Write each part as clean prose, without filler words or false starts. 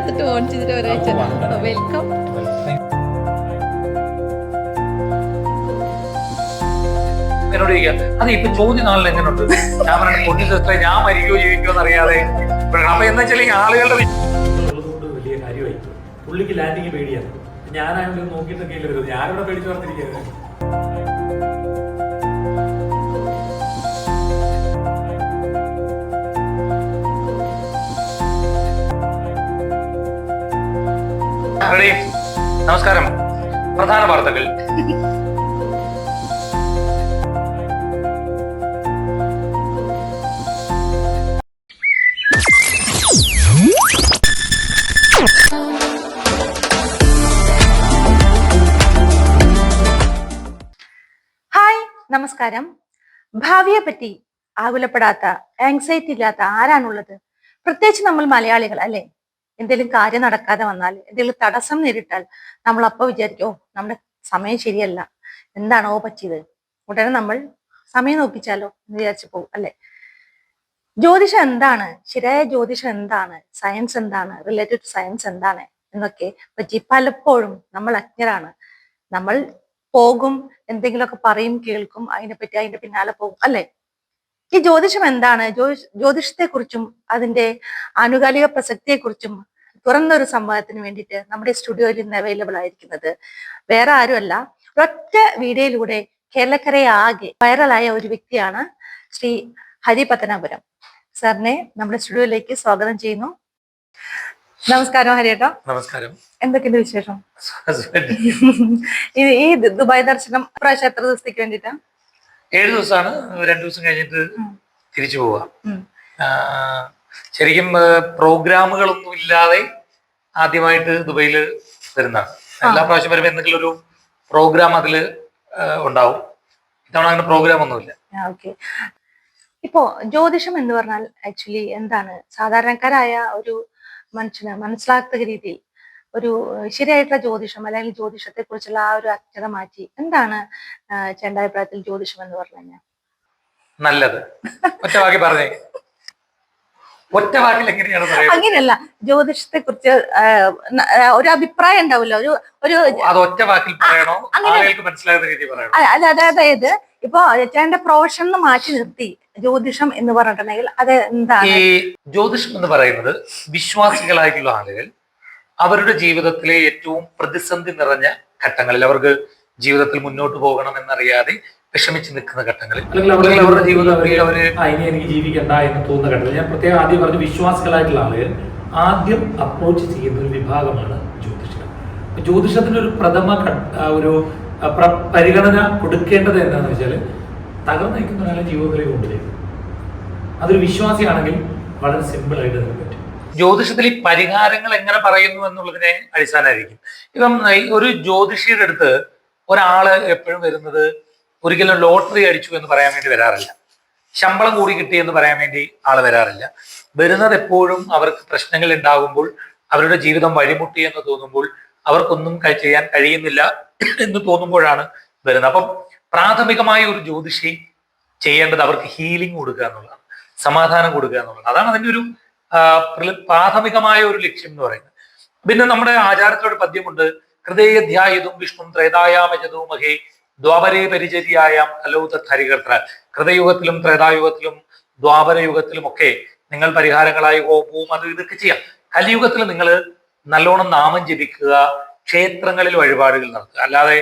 എടുത്തിട്ട് ഓൺ ചെയ്തിട്ട് ഒരാഴ്ച വെൽക്കം. എന്നോട് ചോദിക്കാം അത് ഇപ്പൊ ചോദ്യം നാളിൽ എങ്ങനെയുണ്ട്, ഞാൻ പറഞ്ഞു പൊന്നു സിസ്റ്ററെ ഞാൻ മരിക്കോ ജീവിക്കോ എന്നറിയാതെ. അപ്പൊ എന്താ വെച്ചാൽ ഈ ആളുകളുടെ വലിയ കാര്യമായി പുള്ളിക്ക് ലാൻഡിങ് പേടിയാണ്. ഞാനായാലും നോക്കിയിട്ടൊക്കെ ഇല്ല വരുന്നത്, ഞാനിവിടെ പേടിച്ചു പറഞ്ഞിരിക്കുന്നത്. നമസ്കാരം. പ്രധാന വാർത്തകൾ. ഹായ്, നമസ്കാരം. ഭാവിയെ പറ്റി ആകുലപ്പെടാത്ത, ആങ്സൈറ്റി ഇല്ലാത്ത ആരാണുള്ളത്? പ്രത്യേകിച്ച് നമ്മൾ മലയാളികൾ അല്ലെ. എന്തെങ്കിലും കാര്യം നടക്കാതെ വന്നാൽ, എന്തെങ്കിലും തടസ്സം നേരിട്ടാൽ നമ്മൾ അപ്പൊ വിചാരിക്കും, ഓ നമ്മുടെ സമയം ശരിയല്ല, എന്താണോ പറ്റിയത്, ഉടനെ നമ്മൾ സമയം നോക്കിച്ചാലോ എന്ന് വിചാരിച്ചു പോകും അല്ലെ. ജ്യോതിഷം എന്താണ്, ശരിയായ ജ്യോതിഷം എന്താണ്, സയൻസ് എന്താണ്, റിലേറ്റഡ് ടു സയൻസ് എന്താണ് എന്നൊക്കെ പറ്റി പലപ്പോഴും നമ്മൾ അജ്ഞരാണ്. നമ്മൾ പോകും, എന്തെങ്കിലുമൊക്കെ പറയും, കേൾക്കും, അതിനെപ്പറ്റി അതിന്റെ പിന്നാലെ പോകും അല്ലെ. ഈ ജ്യോതിഷം എന്താണ്, ജ്യോതിഷത്തെ കുറിച്ചും അതിന്റെ ആനുകാലിക പ്രസക്തിയെ കുറിച്ചും തുറന്നൊരു സംവാദത്തിന് വേണ്ടിയിട്ട് നമ്മുടെ സ്റ്റുഡിയോയിൽ ഇന്ന് അവൈലബിൾ ആയിരിക്കുന്നത് വേറെ ആരുമല്ല, ഒറ്റ വീഡിയോയിലൂടെ കേരളക്കരയെ ആകെ വൈറലായ ഒരു വ്യക്തിയാണ് ശ്രീ ഹരി പത്തനാപുരം. സാറിനെ നമ്മുടെ സ്റ്റുഡിയോയിലേക്ക് സ്വാഗതം ചെയ്യുന്നു. നമസ്കാരം ഹരിയേട്ടോ. നമസ്കാരം. എന്തൊക്കെയുണ്ട് വിശേഷം? ഈ ദുബായ് ദർശനം പ്രാവശ്യം എത്ര ദിവസത്തേക്ക് വേണ്ടിട്ടാ? 7 ദിവസമാണ്. 2 ദിവസം കഴിഞ്ഞിട്ട് തിരിച്ചു പോവാ. ശരിക്കും പ്രോഗ്രാമുകളൊന്നും ഇല്ലാതെ ആദ്യമായിട്ട് ദുബൈയിൽ വരുന്നതാണ്. എല്ലാ പ്രാവശ്യം വരുമ്പോൾ എന്തെങ്കിലും ഒരു പ്രോഗ്രാം അതില് ഉണ്ടാവും. ഇത്തവണ അങ്ങനെ പ്രോഗ്രാം ഒന്നുമില്ല. ഓക്കെ. ഇപ്പോ ജ്യോതിഷം എന്ന് പറഞ്ഞാൽ ആക്ച്വലി എന്താണ്, സാധാരണക്കാരായ ഒരു മനുഷ്യന് മനസ്സിലാത്ത രീതിയിൽ ഒരു ശരിയായിട്ടുള്ള ജ്യോതിഷം അല്ലെങ്കിൽ ജ്യോതിഷത്തെ കുറിച്ചുള്ള ആ ഒരു അജ്ഞത മാറ്റി എന്താണ് ചേട്ടന്റെ അഭിപ്രായത്തിൽ ജ്യോതിഷം എന്ന് പറഞ്ഞു കഴിഞ്ഞാൽ? നല്ലത്. ഒറ്റ വാക്കി പറഞ്ഞേ. ഒറ്റ വാക്കിൽ എങ്ങനെയാണ് പറയുക? അങ്ങനെയല്ല, ജ്യോതിഷത്തെ കുറിച്ച് ഒരു അഭിപ്രായം ഉണ്ടാവില്ല, ഒരു അത് ഒറ്റ വാക്കിൽ പറയണോ, ആളുകൾക്ക് മനസ്സിലാകുന്ന രീതിയിൽ പറയണോ? അതായത് ഇപ്പൊ ചേട്ടന്റെ പ്രൊഫഷൻ മാറ്റി നിർത്തി ജ്യോതിഷം എന്ന് പറഞ്ഞിട്ടുണ്ടെങ്കിൽ അത് എന്താണ്? ഈ ജ്യോതിഷം എന്ന് പറയുന്നത് വിശ്വാസികളായിട്ടുള്ള ആളുകൾ അവരുടെ ജീവിതത്തിലെ ഏറ്റവും പ്രതിസന്ധി നിറഞ്ഞ ഘട്ടങ്ങളിൽ, അവർക്ക് ജീവിതത്തിൽ മുന്നോട്ട് പോകണം എന്നറിയാതെ വിഷമിച്ച് നിൽക്കുന്ന ഘട്ടങ്ങളിൽ, അല്ലെങ്കിൽ അവരുടെ ജീവിതത്തിൽ അവര് ഇനി എനിക്ക് ജീവിക്കണ്ട എന്ന് തോന്നുന്ന ഘട്ടത്തിൽ, ഞാൻ പ്രത്യേകം ആദ്യം പറഞ്ഞു വിശ്വാസികളായിട്ടുള്ള ആളുകൾ ആദ്യം അപ്രോച്ച് ചെയ്യുന്ന ഒരു വിഭാഗമാണ് ജ്യോതിഷം. ജ്യോതിഷത്തിന് ഒരു പ്രഥമ ഒരു പരിഗണന കൊടുക്കേണ്ടത് എന്താണെന്ന് വെച്ചാൽ, തകർന്നു നിൽക്കുന്ന ഒരാളെ ജീവിതത്തിലേക്ക് കൊണ്ടുവരും. അതൊരു വിശ്വാസിയാണെങ്കിൽ വളരെ സിമ്പിൾ ആയിട്ട് അതിന് പറ്റും. ജ്യോതിഷത്തിൽ ഈ പരിഹാരങ്ങൾ എങ്ങനെ പറയുന്നു എന്നുള്ളതിനെ അടിസ്ഥാനമായിരിക്കും. ഇപ്പം ഒരു ജ്യോതിഷിയുടെ അടുത്ത് ഒരാള് എപ്പോഴും വരുന്നത് ഒരിക്കലും ലോട്ടറി അടിച്ചു എന്ന് പറയാൻ വേണ്ടി വരാറില്ല, ശമ്പളം കൂടി കിട്ടി എന്ന് പറയാൻ വേണ്ടി ആള് വരാറില്ല. വരുന്നത് എപ്പോഴും അവർക്ക് പ്രശ്നങ്ങൾ ഉണ്ടാകുമ്പോൾ, അവരുടെ ജീവിതം വഴിമുട്ടി എന്ന് തോന്നുമ്പോൾ, അവർക്കൊന്നും ചെയ്യാൻ കഴിയുന്നില്ല എന്ന് തോന്നുമ്പോഴാണ് വരുന്നത്. അപ്പം പ്രാഥമികമായ ഒരു ജ്യോതിഷി ചെയ്യേണ്ടത് അവർക്ക് ഹീലിംഗ് കൊടുക്കുക എന്നുള്ളതാണ്, സമാധാനം കൊടുക്കുക എന്നുള്ളതാണ്. അതാണ് അതിൻ്റെ ഒരു പ്രാഥമികമായ ഒരു ലക്ഷ്യം എന്ന് പറയുന്നത്. പിന്നെ നമ്മുടെ ആചാരത്തിലൊരു പദ്യമുണ്ട്, ഹൃദയധ്യായതും വിഷ്ണു ത്രേതായാമജതോ മഹേ ദ്വാപരേ പരിചര്യായാം കലൗത ഹരികർത്ര. ഹൃദയുഗത്തിലും ത്രേതായുഗത്തിലും ദ്വാപരയുഗത്തിലും ഒക്കെ നിങ്ങൾ പരിഹാരങ്ങളായി ഹോമവും അത് ഇതൊക്കെ ചെയ്യാം. കലിയുഗത്തിൽ നിങ്ങൾ നല്ലോണം നാമം ജപിക്കുക, ക്ഷേത്രങ്ങളിൽ വഴിപാടുകൾ നടത്തുക. അല്ലാതെ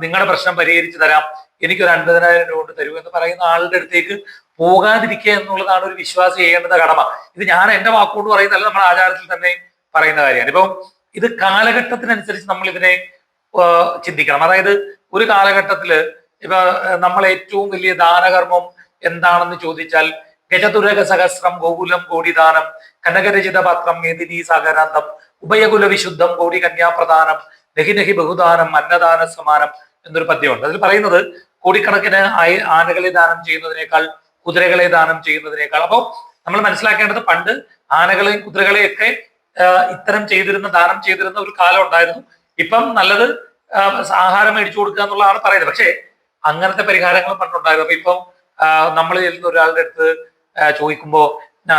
നിങ്ങളുടെ പ്രശ്നം പരിഹരിച്ചു തരാം, എനിക്കൊരു 50,000 രൂപ കൊണ്ട് തരൂ എന്ന് പറയുന്ന ആളുടെ അടുത്തേക്ക് പോകാതിരിക്കുക എന്നുള്ളതാണ് ഒരു വിശ്വാസി ചെയ്യേണ്ടുന്ന കടമ. ഇത് ഞാൻ എന്റെ വാക്കുകൊണ്ട് പറയുന്നതല്ല, നമ്മുടെ ആചാരത്തിൽ തന്നെ പറയുന്ന കാര്യമാണ്. ഇപ്പം ഇത് കാലഘട്ടത്തിനനുസരിച്ച് നമ്മൾ ഇതിനെ ചിന്തിക്കണം. അതായത് ഒരു കാലഘട്ടത്തില് ഇപ്പൊ നമ്മൾ ഏറ്റവും വലിയ ദാനകർമ്മം എന്താണെന്ന് ചോദിച്ചാൽ, ഗജതുരക സഹസ്രം ഗോകുലം കോടിദാനം കനകരചിത പത്രം മേദിനി സാഗരാന്തം ഉഭയകുല വിശുദ്ധം കോടി കന്യാപ്രദാനം നഹി നഹി ബഹുദാനം അന്നദാന സമാനം എന്നൊരു പദ്യമുണ്ട്. അതിൽ പറയുന്നത് കോടിക്കണക്കിന് ആനകളെ ദാനം ചെയ്യുന്നതിനേക്കാൾ കുതിരകളെ ദാനം ചെയ്യുന്നതിനേക്കാൾ. അപ്പോൾ നമ്മൾ മനസ്സിലാക്കേണ്ടത്, പണ്ട് ആനകളെയും കുതിരകളെയൊക്കെ ഇത്തരം ദാനം ചെയ്തിരുന്ന ഒരു കാലം ഉണ്ടായിരുന്നു. ഇപ്പം നല്ലത് ആഹാരം മേടിച്ചു കൊടുക്കുക എന്നുള്ളതാണ് പറയുന്നത്. പക്ഷേ അങ്ങനത്തെ പരിഹാരങ്ങളും പണ്ടുണ്ടായിരുന്നു. അപ്പൊ ഇപ്പം നമ്മൾ ചെല്ലുന്ന ഒരാളുടെ അടുത്ത് ചോദിക്കുമ്പോൾ,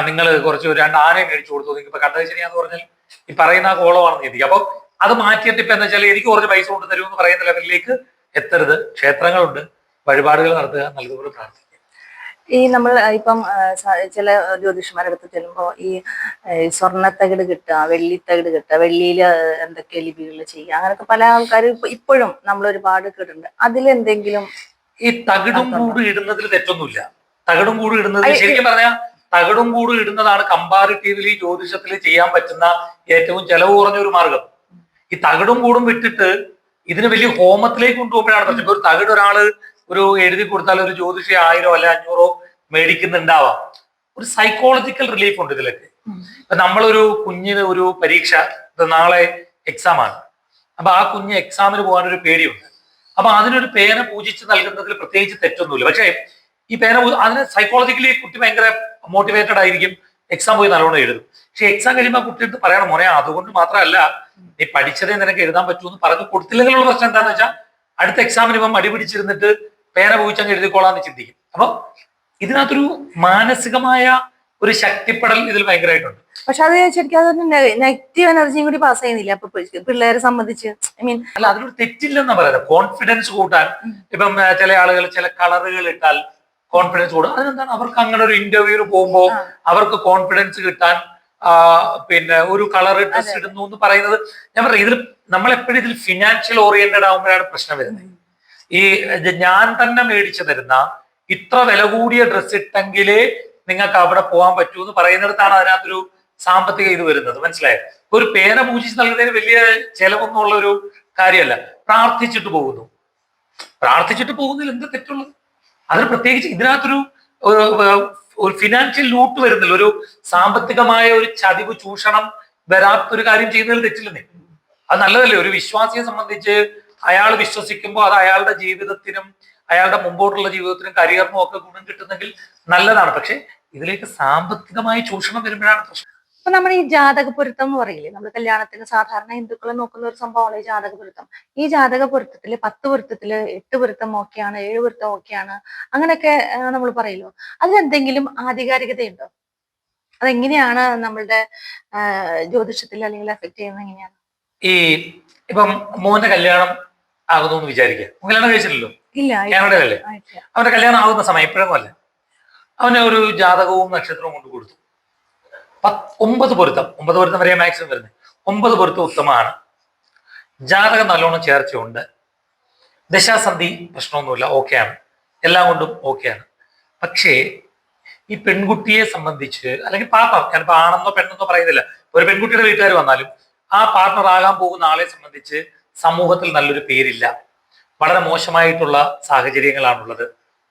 നിങ്ങൾ കുറച്ച് 2 ആനയെ മേടിച്ചു കൊടുത്തു, നിങ്ങൾക്ക് ഇപ്പൊ കണ്ടത് ശരിയാന്ന് പറഞ്ഞാൽ ഈ പറയുന്ന ആ കോളമാണെന്ന് ചിന്തിക്കുക. അപ്പൊ അത് മാറ്റിയിട്ട് ഇപ്പൊ എന്താ വെച്ചാൽ എനിക്ക് കുറച്ച് പൈസ കൊണ്ട് തരുമെന്ന് പറയുന്ന ലെവലിലേക്ക് എത്തരുത്. ക്ഷേത്രങ്ങളുണ്ട്, വഴിപാടുകൾ നടത്തുക, നല്ലതുപോലെ പ്രാർത്ഥിക്കുക. ഈ നമ്മൾ ഇപ്പം ചില ജ്യോതിഷന്മാരുടെ അടുത്ത് ചെല്ലുമ്പോൾ ഈ സ്വർണ്ണത്തകിട് കിട്ടുക, വെള്ളിത്തകിട് കിട്ടുക, വെള്ളിയിൽ എന്തൊക്കെ ലിപികൾ ചെയ്യുക, അങ്ങനെയൊക്കെ പല ആൾക്കാർ ഇപ്പോഴും നമ്മൾ ഒരുപാട് കേട്ടിട്ടുണ്ട്. അതിലെന്തെങ്കിലും ഈ തകിടും കൂടും ഇടുന്നതിൽ തെറ്റൊന്നുമില്ല. തകിടും കൂടും ഇടുന്നതിൽ ശരിക്കും പറഞ്ഞാൽ തകിടും കൂടും ഇടുന്നതാണ് കമ്പാരിറ്റീവ്ലി ജ്യോതിഷത്തിൽ ചെയ്യാൻ പറ്റുന്ന ഏറ്റവും ചെലവ് കുറഞ്ഞ ഒരു മാർഗം. ഈ തകിടും കൂടും വിട്ടിട്ട് ഇതിന് വലിയ ഹോമത്തിലേക്ക് കൊണ്ടുപോകുമ്പോഴാണ് പ്രശ്നം. ഇപ്പൊ ഒരു തകിട് ഒരാള് ഒരു എഴുതി കൊടുത്താൽ ഒരു ജ്യോതിഷി 1000 അല്ല 500 മേടിക്കുന്നുണ്ടാവാം. ഒരു സൈക്കോളജിക്കൽ റിലീഫ് ഉണ്ട് ഇതിലൊക്കെ. ഇപ്പൊ നമ്മളൊരു കുഞ്ഞിന് ഒരു പരീക്ഷ, നാളെ എക്സാം ആണ്, അപ്പൊ ആ കുഞ്ഞ് എക്സാമിന് പോകാനൊരു പേടിയുണ്ട്. അപ്പൊ അതിനൊരു പേന പൂജിച്ച് നൽകുന്നതിൽ പ്രത്യേകിച്ച് തെറ്റൊന്നുമില്ല. പക്ഷേ ഈ പേന അതിന് സൈക്കോളജിക്കലി കുട്ടി ഭയങ്കര മോട്ടിവേറ്റഡ് ആയിരിക്കും, എക്സാം പോയി നല്ലോണം എഴുതും. പക്ഷെ എക്സാം കഴിയുമ്പോൾ കുട്ടി എടുത്ത് പറയണം, മോനെ അതുകൊണ്ട് മാത്രമല്ല നീ പഠിച്ചതേ നിനക്ക് എഴുതാൻ പറ്റുമെന്ന് പറഞ്ഞു കൊടുത്തില്ലെങ്കിലുള്ള പ്രശ്നം എന്താണെന്ന് വെച്ചാൽ അടുത്ത എക്സാമിന് ഇപ്പം മടി പിടിച്ചിരുന്നിട്ട് പേന പൂജിച്ചങ്ങ് എഴുതിക്കോളാന്ന് ചിന്തിക്കും. അപ്പൊ ഇതിനകത്തൊരു മാനസികമായ ഒരു ശക്തിപ്പെടൽ ഇതിൽ ഭയങ്കരമായിട്ടുണ്ട്. പക്ഷെ അത് ശരിക്കും അതൊരു നെഗറ്റീവ് എനർജിയും കൂടി പാസ് ചെയ്യുന്നില്ല അപ്പൊ പിള്ളേരെ സംബന്ധിച്ച്? ഐ മീൻ അല്ല, അതിലൊരു തെറ്റില്ലെന്നാ പറയുന്നത്. കോൺഫിഡൻസ് കൂട്ടാൻ ഇപ്പം ചില ആളുകൾ ചില കളറുകൾ ഇട്ടാൽ കോൺഫിഡൻസ് കൂടും. അതിനെന്താണ്, അവർക്ക് അങ്ങനെ ഒരു ഇന്റർവ്യൂവിന് പോകുമ്പോൾ അവർക്ക് കോൺഫിഡൻസ് കിട്ടാൻ പിന്നെ ഒരു കളർ ഡ്രസ് ഇടുന്നു എന്ന് പറയുന്നത്, ഞാൻ പറയാം, ഇതിൽ നമ്മളെപ്പോഴും ഇതിൽ ഫിനാൻഷ്യൽ ഓറിയന്റഡ് ആകുമ്പോഴാണ് പ്രശ്നം വരുന്നത്. ഈ ഞാൻ തന്നെ മേടിച്ചു തരുന്ന ഇത്ര വില കൂടിയ ഡ്രസ് ഇട്ടെങ്കിലേ നിങ്ങൾക്ക് അവിടെ പോകാൻ പറ്റൂ എന്ന് പറയുന്നിടത്താണ് അതിനകത്തൊരു സാമ്പത്തിക ഇത് വരുന്നത്. മനസ്സിലായോ? ഒരു പേന പൂജിച്ച് നൽകുന്നതിന് വലിയ ചെലവൊന്നുള്ള ഒരു കാര്യമല്ല. പ്രാർത്ഥിച്ചിട്ട് പോകുന്നതിൽ എന്താ തെറ്റുള്ളത്? അതിന് പ്രത്യേകിച്ച് ഇതിനകത്തൊരു ഒരു ഫിനാൻഷ്യൽ ലൂട്ട് വരുന്നില്ല, ഒരു സാമ്പത്തികമായ ഒരു ചതിവ് ചൂഷണം വരാത്തൊരു കാര്യം ചെയ്യുന്നതിൽ തെറ്റില്ലെന്നേ. അത് നല്ലതല്ലേ? ഒരു വിശ്വാസിയെ സംബന്ധിച്ച് അയാൾ വിശ്വസിക്കുമ്പോൾ അത് അയാളുടെ ജീവിതത്തിനും അയാളുടെ മുമ്പോട്ടുള്ള ജീവിതത്തിനും കരിയറിനും ഒക്കെ ഗുണം കിട്ടുന്നെങ്കിൽ നല്ലതാണ്. പക്ഷെ ഇതിലേക്ക് സാമ്പത്തികമായ ചൂഷണം വരുമ്പോഴാണ് പ്രശ്നം. അപ്പൊ നമ്മൾ ഈ ജാതക പൊരുത്തം എന്ന് പറയില്ലേ, നമ്മൾ കല്യാണത്തിന് സാധാരണ ഹിന്ദുക്കളെ നോക്കുന്ന ഒരു സംഭവമാണ് ഈ ജാതക പൊരുത്തം. ഈ ജാതക പൊരുത്തത്തില് 10 പൊരുത്തത്തില് 8 പൊരുത്തം ഓക്കെയാണ്, 7 പൊരുത്തം ഓക്കെയാണ്, അങ്ങനെയൊക്കെ നമ്മൾ പറയല്ലോ. അതിലെന്തെങ്കിലും ആധികാരികതയുണ്ടോ? അതെങ്ങനെയാണ് നമ്മളുടെ ജ്യോതിഷത്തിൽ അല്ലെങ്കിൽ എഫക്ട് ചെയ്യുന്നത് എങ്ങനെയാണ്? ഈ ഇപ്പം മോന്റെ കല്യാണം ആകുന്നു എന്ന് വിചാരിക്കുക. കല്യാണം കഴിച്ചില്ലല്ലോ, ഇല്ല, കാനഡയിലല്ലേ. അവന്റെ കല്യാണം ആകുന്ന സമയം ഇപ്പോഴൊന്നും അല്ല. അവന് ഒരു ജാതകവും നക്ഷത്രവും കൊണ്ട് കൊടുത്തു. 9 പൊരുത്തം വരെ മാക്സിമം വരുന്നത്. 9 പൊരുത്തം ഉത്തമമാണ്. ജാതകം നല്ലോണം ചേർച്ചയുണ്ട്. ദശാസന്ധി പ്രശ്നമൊന്നുമില്ല, ഓക്കെയാണ്. എല്ലാം കൊണ്ടും ഓക്കെയാണ്. പക്ഷേ ഈ പെൺകുട്ടിയെ സംബന്ധിച്ച് അല്ലെങ്കിൽ പാർട്ണർ, ഞാനിപ്പോ ആണെന്നോ പെണ്ണെന്നോ പറയുന്നില്ല, ഒരു പെൺകുട്ടിയുടെ വീട്ടുകാർ വന്നാലും ആ പാർട്ണർ ആകാൻ പോകുന്ന ആളെ സംബന്ധിച്ച് സമൂഹത്തിൽ നല്ലൊരു പേരില്ല. വളരെ മോശമായിട്ടുള്ള സാഹചര്യങ്ങളാണുള്ളത്.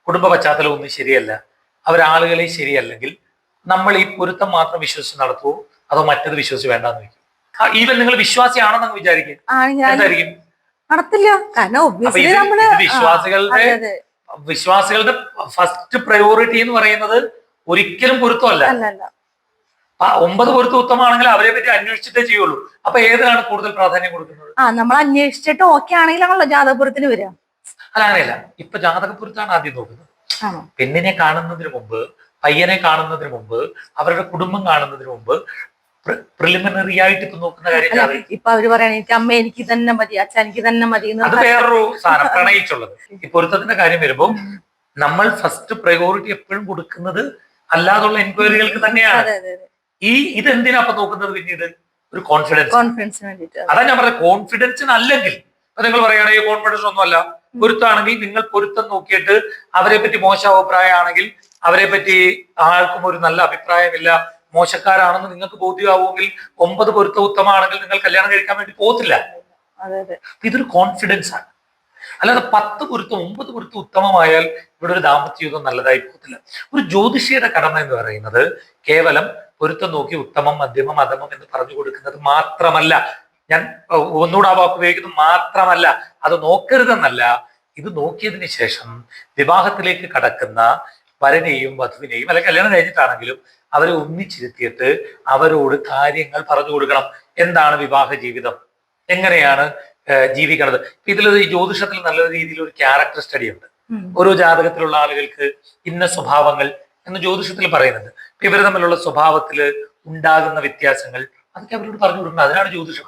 കുടുംബ പശ്ചാത്തലം ഒന്നും ശരിയല്ല. അവരാളുകളെ ശരിയല്ലെങ്കിൽ നമ്മൾ ഈ പൊരുത്തം മാത്രം വിശ്വസിച്ച് നടത്തുവോ അതോ മറ്റത് വിശ്വസിച്ച് വേണ്ടാന്ന് വെക്കും. ഈവൻ നിങ്ങൾ വിശ്വാസിയാണെന്ന് വിചാരിക്കും, എന്തായിരിക്കും? നടത്തില്ല. വിശ്വാസികളുടെ ഫസ്റ്റ് പ്രയോറിറ്റി എന്ന് പറയുന്നത് ഒരിക്കലും പൊരുത്തമല്ല. 9 പൊരുത്തം ഉത്തമമാണെങ്കിൽ അവരെ പറ്റി അന്വേഷിച്ചിട്ടേ ചെയ്യുള്ളൂ. അപ്പൊ ഏതാണ് കൂടുതൽ പ്രാധാന്യം കൊടുക്കുന്നത്? നമ്മൾ അന്വേഷിച്ചിട്ട് ഓക്കെ ആണെങ്കിലാണല്ലോ ജാതകപുരത്തിന് വരിക. അല്ല, അങ്ങനെയല്ല. ഇപ്പൊ ജാതകപുരത്താണ് ആദ്യം നോക്കുന്നത്. പെണ്ണിനെ കാണുന്നതിന് മുമ്പ്, പയ്യനെ കാണുന്നതിന് മുമ്പ്, അവരുടെ കുടുംബം കാണുന്നതിന് മുമ്പ് പ്രിലിമിനറി ആയിട്ട് ഇപ്പൊ നോക്കുന്ന കാര്യം. ഇപ്പൊ അവര് പറയണ എനിക്ക് അമ്മ എനിക്ക് തന്നെ മതി, അച്ഛൻ എനിക്ക് തന്നെ മതി, അത് വേറൊരു സാധനം പ്രണയിച്ചുള്ളത്. ഈ പൊരുത്തത്തിന്റെ കാര്യം വരുമ്പോ നമ്മൾ ഫസ്റ്റ് പ്രയോറിറ്റി എപ്പോഴും കൊടുക്കുന്നത് അല്ലാതുള്ള എൻക്വയറികൾക്ക് തന്നെയാണ്. ഇതെന്തിനാ അപ്പൊ നോക്കുന്നത്? പിന്നീട് ഒരു കോൺഫിഡൻസിന് വേണ്ടിയിട്ട്. അതാ ഞാൻ പറഞ്ഞത്, കോൺഫിഡൻസിന് അല്ലെങ്കിൽ അപ്പൊ നിങ്ങൾ പറയുകയാണെങ്കിൽ കോൺഫിഡൻസ് ഒന്നുമല്ല. പൊരുത്താണെങ്കിൽ നിങ്ങൾ പൊരുത്തം നോക്കിയിട്ട് അവരെ പറ്റി മോശം അഭിപ്രായമാണെങ്കിൽ, അവരെ പറ്റി ആർക്കും ഒരു നല്ല അഭിപ്രായമില്ല, മോശക്കാരാണെന്ന് നിങ്ങൾക്ക് ബോധ്യമാവുമെങ്കിൽ 9 പൊരുത്തം ഉത്തമമാണെങ്കിൽ നിങ്ങൾ കല്യാണം കഴിക്കാൻ വേണ്ടി പോകത്തില്ല. ഇതൊരു കോൺഫിഡൻസ് ആണ്. അല്ലാതെ 10 പൊരുത്തം 9 പൊരുത്തം ഉത്തമമായാൽ ഇവിടെ ഒരു ദാമ്പത്യ ജീവിതം നല്ലതായി പോകത്തില്ല. ഒരു ജ്യോതിഷിയുടെ കടമ എന്ന് പറയുന്നത് കേവലം പൊരുത്തം നോക്കി ഉത്തമം, മധ്യമം, അധമം എന്ന് പറഞ്ഞു കൊടുക്കുന്നത് മാത്രമല്ല. ഞാൻ ഒന്നുകൂടെ ആ വാക്ക് ഉപയോഗിക്കുന്നത് മാത്രമല്ല, അത് നോക്കരുതെന്നല്ല. ഇത് നോക്കിയതിന് ശേഷം വിവാഹത്തിലേക്ക് കടക്കുന്ന വരനെയും വധുവിനെയും അല്ലെങ്കിൽ കല്യാണം കഴിഞ്ഞിട്ടാണെങ്കിലും അവരെ ഒന്നിച്ചിരുത്തിയിട്ട് അവരോട് കാര്യങ്ങൾ പറഞ്ഞു കൊടുക്കണം. എന്താണ് വിവാഹ ജീവിതം, എങ്ങനെയാണ് ജീവിക്കണത്. ഇതിൽ ഈ ജ്യോതിഷത്തിൽ നല്ല രീതിയിൽ ഒരു ക്യാരക്ടർ സ്റ്റഡി ഉണ്ട്. ഓരോ ജാതകത്തിലുള്ള ആളുകൾക്ക് ഇന്ന സ്വഭാവങ്ങൾ എന്ന് ജ്യോതിഷത്തിൽ പറയുന്നുണ്ട്. ഇവർ തമ്മിലുള്ള സ്വഭാവത്തിൽ ഉണ്ടാകുന്ന വ്യത്യാസങ്ങൾ, അതൊക്കെ അവരോട് പറഞ്ഞു കൊടുക്കുന്നത്. അതിനാണ് ജ്യോതിഷം.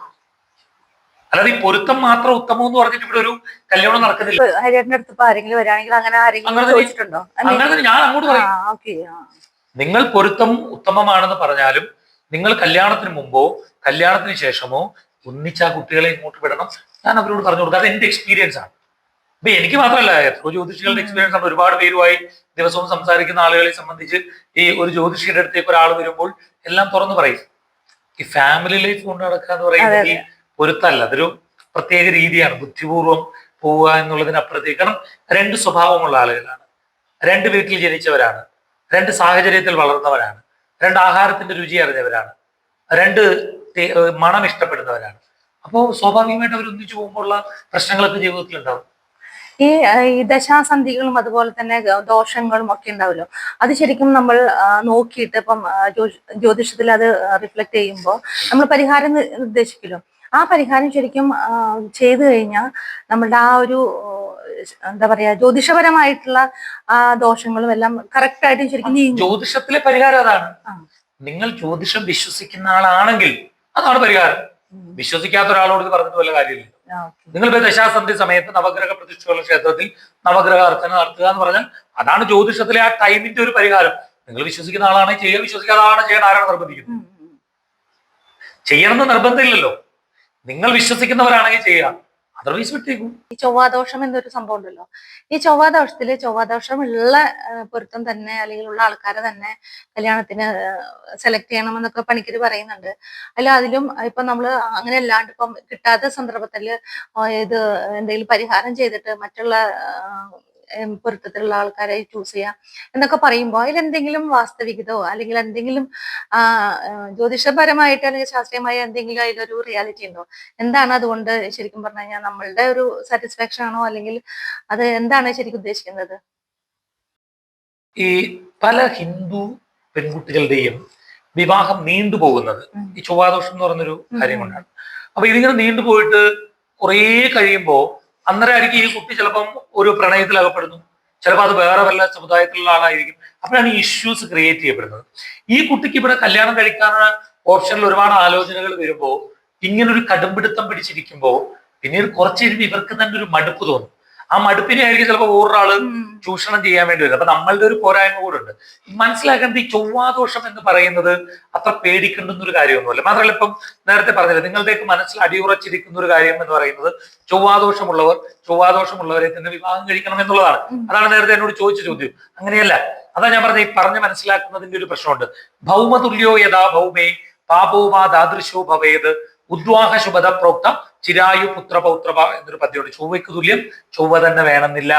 അല്ലാതെ ഈ പൊരുത്തം മാത്രം ഉത്തമം എന്ന് പറഞ്ഞിട്ട് ഇവിടെ ഒരു കല്യാണം നടക്കുന്നില്ല. ഹരിയേട്ടന്റെ അടുത്ത് ഇപ്പൊ ആരെങ്കിലും വരാണെങ്കിൽ അങ്ങനെ ആരെങ്കിലും ചോദിച്ചിട്ടുണ്ടോ? അങ്ങനെ തന്നെ ഞാൻ അങ്ങോട്ട് പറയും, നിങ്ങൾ പൊരുത്തം ഉത്തമമാണെന്ന് പറഞ്ഞാലും നിങ്ങൾ കല്യാണത്തിന് മുമ്പോ കല്യാണത്തിന് ശേഷമോ ഒന്നിച്ച ആ കുട്ടികളെ ഇങ്ങോട്ട് വിടണം. ഞാൻ അവരോട് പറഞ്ഞു കൊടുക്കുക. അത് എന്റെ എക്സ്പീരിയൻസ് ആണ്. ഇപ്പൊ എനിക്ക് മാത്രമല്ല, എത്രയോ ജ്യോതിഷികളുടെ എക്സ്പീരിയൻസ് ആണ്. ഒരുപാട് പേരുമായി ദിവസവും സംസാരിക്കുന്ന ആളുകളെ സംബന്ധിച്ച് ഈ ഒരു ജ്യോതിഷിയുടെ അടുത്തേക്ക് ഒരാൾ വരുമ്പോൾ എല്ലാം തുറന്നു പറയും. ഈ ഫാമിലി ലൈഫ് കൊണ്ട് നടക്കുക എന്ന് പറയുന്നത് ഈ പൊരുത്തല്ല, അതൊരു പ്രത്യേക രീതിയാണ്. ബുദ്ധിപൂർവ്വം പോവുക എന്നുള്ളതിനപ്പുറത്തേക്ക്. കാരണം രണ്ട് സ്വഭാവമുള്ള ആളുകളാണ്, രണ്ട് വീട്ടിൽ ജനിച്ചവരാണ്, രണ്ട് സാഹചര്യത്തിൽ വളർന്നവരാണ്, രണ്ട് ആഹാരത്തിന്റെ രുചി അറിഞ്ഞവരാണ്, രണ്ട് മണം ഇഷ്ടപ്പെടുന്നവരാണ്. അപ്പോൾ സ്വാഭാവികമായിട്ട് അവർ ഒന്നിച്ചു പോകുമ്പോഴുള്ള പ്രശ്നങ്ങളൊക്കെ ജീവിതത്തിൽ ഉണ്ടാവും. ഈ ദശാസന്ധികളും അതുപോലെ തന്നെ ദോഷങ്ങളും ഒക്കെ ഉണ്ടാവുമല്ലോ. അത് ശരിക്കും നമ്മൾ നോക്കിയിട്ട് ഇപ്പം ജ്യോതിഷത്തിൽ അത് റിഫ്ലക്ട് ചെയ്യുമ്പോൾ നമ്മൾ പരിഹാരം നിർദ്ദേശിക്കുമല്ലോ. ആ പരിഹാരം ശരിക്കും ചെയ്തു കഴിഞ്ഞാൽ നമ്മളുടെ ആ ഒരു എന്താ പറയാ ജ്യോതിഷപരമായിട്ടുള്ള ആ ദോഷങ്ങളും എല്ലാം കറക്റ്റ് ആയിട്ട് ശരിക്കും ജ്യോതിഷത്തിലെ പരിഹാരം അതാണ്. നിങ്ങൾ ജ്യോതിഷം വിശ്വസിക്കുന്ന ആളാണെങ്കിൽ അതാണ് പരിഹാരം. വിശ്വസിക്കാത്ത ഒരാളോട് ഇത് പറഞ്ഞിട്ട് വല്ല കാര്യമില്ല. നിങ്ങളിപ്പോ ദശാസന്ധി സമയത്ത് നവഗ്രഹ പ്രതിഷ്ഠയുള്ള ക്ഷേത്രത്തിൽ നവഗ്രഹ അർച്ചന നടത്തുക എന്ന് പറഞ്ഞാൽ അതാണ് ജ്യോതിഷത്തിലെ ആ ടൈമിന്റെ ഒരു പരിഹാരം. നിങ്ങൾ വിശ്വസിക്കുന്ന ആളാണെങ്കിൽ ചെയ്യുക, വിശ്വസിക്കാത്ത ആളാണ് ചെയ്യാൻ. ആരാണ് നിർബന്ധിക്കുന്നത്? ചെയ്യണമെന്ന് നിർബന്ധമില്ലല്ലോ. നിങ്ങൾ വിശ്വസിക്കുന്നവരാണെങ്കിൽ ചെയ്യുക, അതർവൈസ് വിട്ടേക്കും. ഈ ചൊവ്വാദോഷം എന്നൊരു സംഭവം ഉണ്ടല്ലോ. ഈ ചൊവ്വാദോഷത്തില് ചൊവ്വാദോഷം ഉള്ള പൊരുത്തം തന്നെ അല്ലെങ്കിൽ ഉള്ള ആൾക്കാരെ തന്നെ കല്യാണത്തിന് സെലക്ട് ചെയ്യണമെന്നൊക്കെ പണിക്കര് പറയുന്നുണ്ട്. അതിലും ഇപ്പൊ നമ്മള് അങ്ങനെ അല്ലാണ്ട് ഇപ്പം കിട്ടാത്ത സന്ദർഭത്തില് ഇത് എന്തെങ്കിലും പരിഹാരം ചെയ്തിട്ട് മറ്റുള്ള പൊരുത്തത്തിലുള്ള ആൾക്കാരെ ചൂസ് ചെയ്യാം എന്നൊക്കെ പറയുമ്പോൾ അതിലെന്തെങ്കിലും വാസ്തവികതയോ അല്ലെങ്കിൽ എന്തെങ്കിലും ജ്യോതിഷപരമായിട്ട് അല്ലെങ്കിൽ ശാസ്ത്രീയമായ എന്തെങ്കിലും അതിലൊരു റിയാലിറ്റി ഉണ്ടോ? എന്താണ് അതുകൊണ്ട് ശരിക്കും പറഞ്ഞു കഴിഞ്ഞാൽ നമ്മളുടെ ഒരു സാറ്റിസ്ഫാക്ഷൻ ആണോ അല്ലെങ്കിൽ അത് എന്താണ് ശരിക്കും ഉദ്ദേശിക്കുന്നത്? ഈ പല ഹിന്ദു പെൺകുട്ടികളുടെയും വിവാഹം നീണ്ടുപോകുന്നത് ഈ ചൊവ്വാദോഷം എന്ന് പറഞ്ഞൊരു കാര്യം കൊണ്ടാണ്. അപ്പൊ ഇതിങ്ങനെ നീണ്ടുപോയിട്ട് കുറേ കഴിയുമ്പോ അന്നേരമായിരിക്കും ഈ കുട്ടി ചിലപ്പം ഒരു പ്രണയത്തിൽ അകപ്പെടുന്നു, ചിലപ്പോൾ അത് വേറെ വല്ല സമുദായത്തിലുള്ള ആളായിരിക്കും. അപ്പോഴാണ് ഈ ഇഷ്യൂസ് ക്രിയേറ്റ് ചെയ്യപ്പെടുന്നത്. ഈ കുട്ടിക്ക് ഇവിടെ കല്യാണം കഴിക്കാനുള്ള ഓപ്ഷനിൽ ഒരുപാട് ആലോചനകൾ വരുമ്പോൾ ഇങ്ങനൊരു കടുംപിടുത്തം പിടിച്ചിരിക്കുമ്പോൾ പിന്നീട് കുറച്ച് കഴിയുമ്പോൾ ഇവർക്ക് തന്നെ ഒരു മടുപ്പ് തോന്നും. ആ മടുപ്പിനെ ആയിരിക്കും ചിലപ്പോൾ വേറൊരാള് ചൂഷണം ചെയ്യാൻ വേണ്ടി വരും. അപ്പൊ നമ്മളുടെ ഒരു പോരായ്മ കൂടെ ഉണ്ട്. മനസ്സിലാക്കേണ്ടത് ഈ ചൊവ്വാദോഷം എന്ന് പറയുന്നത് അത്ര പേടിക്കേണ്ടുന്ന ഒരു കാര്യമൊന്നുമല്ല. മാത്രമല്ല ഇപ്പം നേരത്തെ പറഞ്ഞില്ല, നിങ്ങളുടെയൊക്കെ മനസ്സിൽ അടിയുറച്ചിരിക്കുന്ന ഒരു കാര്യം എന്ന് പറയുന്നത് ചൊവ്വാദോഷമുള്ളവരെ തന്നെ വിവാഹം കഴിക്കണം എന്നുള്ളതാണ്. അതാണ് നേരത്തെ എന്നോട് ചോദിച്ച ചോദ്യം. അങ്ങനെയല്ല, അതാ ഞാൻ പറഞ്ഞ ഈ പറഞ്ഞ് മനസ്സിലാക്കുന്നതിന്റെ ഒരു പ്രശ്നമുണ്ട്. ഭൗമതുല്യോ യഥാ ഭൗമേ പാപോമാ ദാദൃശോ ഭവേത് ഉദ്വാഹ ശുഭത പ്രോക്ത ചിരായു പുത്ര പൗത്രപ എന്നൊരു പദ്യമുണ്ട്. ചൊവ്വയ്ക്ക് തുല്യം ചൊവ്വ തന്നെ വേണമെന്നില്ല,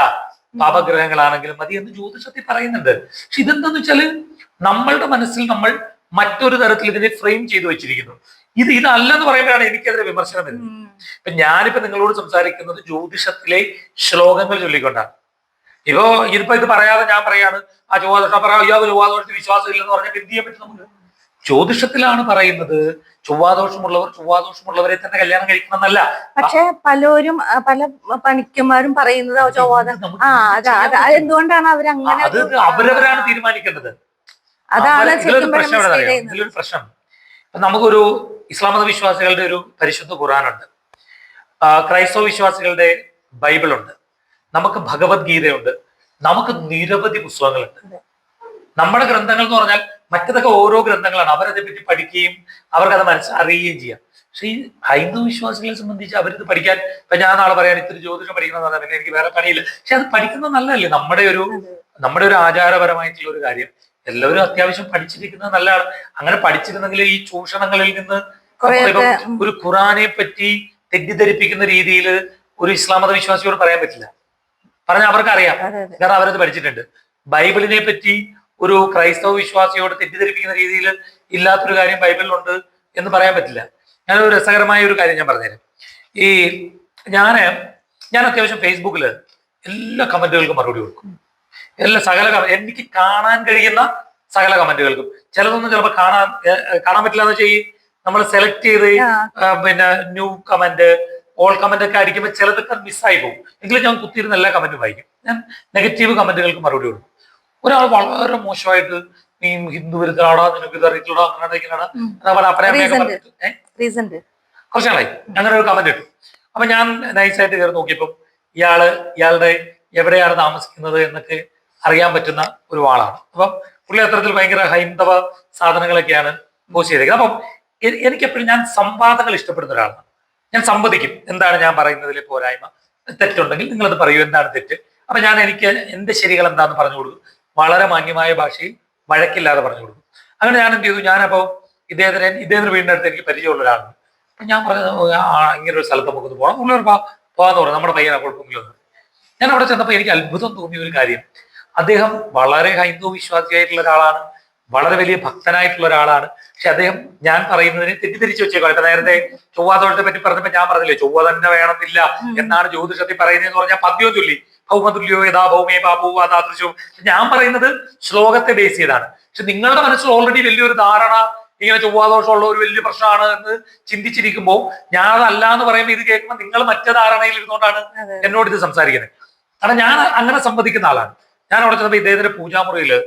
പാപഗ്രഹങ്ങളാണെങ്കിലും മതി എന്ന് ജ്യോതിഷത്തിൽ പറയുന്നുണ്ട്. പക്ഷെ ഇതെന്താന്ന് വെച്ചാല് നമ്മളുടെ മനസ്സിൽ നമ്മൾ മറ്റൊരു തരത്തിൽ ഇതിനെ ഫ്രെയിം ചെയ്തു വെച്ചിരിക്കുന്നു. ഇതല്ലെന്ന് പറയുമ്പോഴാണ് എനിക്കെതിരെ വിമർശനം വരുന്നത്. ഇപ്പൊ ഞാനിപ്പോ നിങ്ങളോട് സംസാരിക്കുന്നത് ജ്യോതിഷത്തിലെ ശ്ലോകങ്ങൾ ചൊല്ലിക്കൊണ്ടാണ്. ഇതിപ്പോ ഇത് പറയാതെ ഞാൻ പറയാണ് ആ ചൊവ്വാദോഷം പറയാം, അയ്യോ ചൊവ്വാദോഷത്തിൽ വിശ്വാസം ഇല്ലെന്ന് പറഞ്ഞാൽ എന്ത് ചെയ്യാൻ പറ്റും നമുക്ക്? ജ്യോതിഷത്തിലാണ് പറയുന്നത് ചൊവ്വാദോഷമുള്ളവരെ തന്നെ കല്യാണം കഴിക്കണം എന്നല്ല. പക്ഷെ പലരും പല പണിക്കന്മാരും പറയുന്നത് എന്തുകൊണ്ടാണ് അവരങ്ങനെ? അത് അവരവരാണ് തീരുമാനിക്കേണ്ടത്. അതാണ് ഇതിലൊരു പ്രശ്നം. നമുക്കൊരു ഇസ്ലാം മത വിശ്വാസികളുടെ ഒരു പരിശുദ്ധ ഖുർആനുണ്ട്, ക്രൈസ്തവ വിശ്വാസികളുടെ ബൈബിളുണ്ട്, നമുക്ക് ഭഗവത്ഗീതയുണ്ട്, നമുക്ക് നിരവധി പുസ്തകങ്ങളുണ്ട്. നമ്മുടെ ഗ്രന്ഥങ്ങൾ എന്ന് പറഞ്ഞാൽ മറ്റതൊക്കെ ഓരോ ഗ്രന്ഥങ്ങളാണ്. അവരതെ പറ്റി പഠിക്കുകയും അവർക്കത് അറിയുകയും ചെയ്യാം. പക്ഷെ ഈ ഹൈന്ദവ വിശ്വാസികളെ സംബന്ധിച്ച് അവരിത് പഠിക്കാൻ, ഇപ്പൊ ഞാൻ നാളെ പറയാൻ ഇത്തിരി ജ്യോതിഷം പഠിക്കണമെന്ന് പറഞ്ഞാൽ പിന്നെ എനിക്ക് വേറെ പണിയില്ല. പക്ഷെ അത് പഠിക്കുന്നത് നല്ലതല്ലേ? നമ്മുടെ ഒരു ആചാരപരമായിട്ടുള്ള ഒരു കാര്യം എല്ലാവരും അത്യാവശ്യം പഠിച്ചിരിക്കുന്നത് നല്ലതാണ്. അങ്ങനെ പഠിച്ചിരുന്നെങ്കിൽ ഈ ചൂഷണങ്ങളിൽ നിന്ന് ഒരു ഖുറാനെ പറ്റി തെറ്റിദ്ധരിപ്പിക്കുന്ന രീതിയിൽ ഒരു ഇസ്ലാം മത വിശ്വാസിയോട് പറയാൻ പറ്റില്ല. പറഞ്ഞാൽ അവർക്ക് അറിയാം, കാരണം അവരത് പഠിച്ചിട്ടുണ്ട്. ബൈബിളിനെ പറ്റി ഒരു ക്രൈസ്തവ വിശ്വാസിയോട് തെറ്റിദ്ധരിപ്പിക്കുന്ന രീതിയിൽ ഇല്ലാത്തൊരു കാര്യം ബൈബിളിലുണ്ട് എന്ന് പറയാൻ പറ്റില്ല. ഞാനൊരു രസകരമായ ഒരു കാര്യം ഞാൻ പറഞ്ഞുതരാം. ഞാൻ അത്യാവശ്യം ഫേസ്ബുക്കിൽ എല്ലാ കമന്റുകൾക്കും മറുപടി കൊടുക്കും. എനിക്ക് കാണാൻ കഴിയുന്ന സകല കമന്റുകൾക്കും. ചിലതൊന്നും ചിലപ്പോൾ കാണാൻ പറ്റില്ല എന്ന് വെച്ചാൽ നമ്മൾ സെലക്ട് ചെയ്ത് പിന്നെ ന്യൂ കമന്റ്, ഓൾ കമന്റ് ഒക്കെ അടിക്കുമ്പോൾ ചിലതൊക്കെ മിസ്സായി പോകും. എങ്കിലും ഞാൻ കുത്തിയിരുന്ന എല്ലാ കമന്റും വായിക്കും. ഞാൻ നെഗറ്റീവ് കമന്റുകൾക്ക് മറുപടി കൊടുക്കും. ഒരാൾ വളരെ മോശമായിട്ട് നീ ഹിന്ദു വിരുദ്ധനാടാ, നിനക്ക് ഇത് അറിയില്ലടാ, അങ്ങനെ ഇങ്ങനെയാണ് അതേപോലെ അപ്പനെയൊക്കെ പറഞ്ഞിട്ട് കുറച്ച് നാളായി അങ്ങനെ ഒരു കമന്റ് ഇട്ടു. അപ്പൊ ഞാൻ നൈസായിട്ട് കയറി നോക്കിയപ്പോൾ ഇയാളുടെ എവിടെയാണ് താമസിക്കുന്നത് എന്നൊക്കെ അറിയാൻ പറ്റുന്ന ഒരു ആളാണ്. അപ്പം പുള്ളി അത്തരത്തിൽ ഭയങ്കര ഹൈന്ദവ സാധനങ്ങളൊക്കെയാണ് പോസ്റ്റ് ചെയ്തേക്കുന്നത്. അപ്പം എനിക്കെപ്പോഴും ഞാൻ സംവാദങ്ങൾ ഇഷ്ടപ്പെടുന്ന ഒരാളാണ്. ഞാൻ സംവദിക്കും, എന്താണ് ഞാൻ പറയുന്നതിലെ പോരായ്മ, തെറ്റുണ്ടെങ്കിൽ നിങ്ങളത് പറയൂ, എന്താണ് തെറ്റ്. അപ്പൊ ഞാൻ എനിക്ക് എന്റെ ശരികൾ എന്താണെന്ന് പറഞ്ഞു കൊടുക്കും, വളരെ മാന്യമായ ഭാഷയിൽ വഴക്കില്ലാതെ പറഞ്ഞു കൊടുക്കും. അങ്ങനെ ഞാൻ എന്ത് ചെയ്തു, ഞാനപ്പോ ഇദ്ദേഹത്തിന് വീടിന്റെ അടുത്ത് എനിക്ക് പരിചയമുള്ള ഒരാളാണ്. അപ്പൊ ഞാൻ പറഞ്ഞു ഇങ്ങനെ ഒരു സ്ഥലത്ത് നമുക്കൊന്ന് പോകണം, ഉള്ളൊരു പോകാന്ന് പറഞ്ഞു, നമ്മുടെ പയ്യനെ കുഴപ്പമില്ലെന്ന്. ഞാൻ അവിടെ ചെന്നപ്പോൾ എനിക്ക് അത്ഭുതം തോന്നിയ ഒരു കാര്യം, അദ്ദേഹം വളരെ ഹൈന്ദവ വിശ്വാസിയായിട്ടുള്ള ഒരാളാണ്, വളരെ വലിയ ഭക്തനായിട്ടുള്ള ഒരാളാണ്. പക്ഷെ അദ്ദേഹം ഞാൻ പറയുന്നതിനെ തെറ്റിദ്ധരിച്ചു വെച്ചേക്കോ. ഇപ്പൊ നേരത്തെ ചൊവ്വാദോഷത്തെ പറ്റി പറഞ്ഞപ്പോ ഞാൻ പറഞ്ഞില്ലേ, ചൊവ്വ തന്നെ വേണമെന്നില്ല എന്നാണ് ജ്യോതിഷത്തിൽ പറയുന്നതെന്ന് പറഞ്ഞാൽ പദ്യവും ചൊല്ലി, ഭൗമതുല്യോ യഥാ ഭൗമേ ബാബു അതാദൃശവും. ഞാൻ പറയുന്നത് ശ്ലോകത്തെ ബേസ് ചെയ്താണ്. പക്ഷെ നിങ്ങളുടെ മനസ്സിൽ ഓൾറെഡി വലിയൊരു ധാരണ ഇങ്ങനെ ചൊവ്വാദോഷമുള്ള ഒരു വലിയ പ്രശ്നമാണ് എന്ന് ചിന്തിച്ചിരിക്കുമ്പോൾ ഞാൻ അതല്ല എന്ന് പറയുമ്പോൾ ഇത് കേൾക്കുമ്പോൾ നിങ്ങൾ മറ്റേ ധാരണയിൽ ഇരുന്നുകൊണ്ടാണ് എന്നോട് ഇത് സംസാരിക്കുന്നത്. കാരണം ഞാൻ അങ്ങനെ സംവദിക്കുന്ന ആളാണ്. ഞാൻ അവിടെ ചെന്നപ്പോൾ ഇദ്ദേഹത്തിന്റെ പൂജാമുറിയില്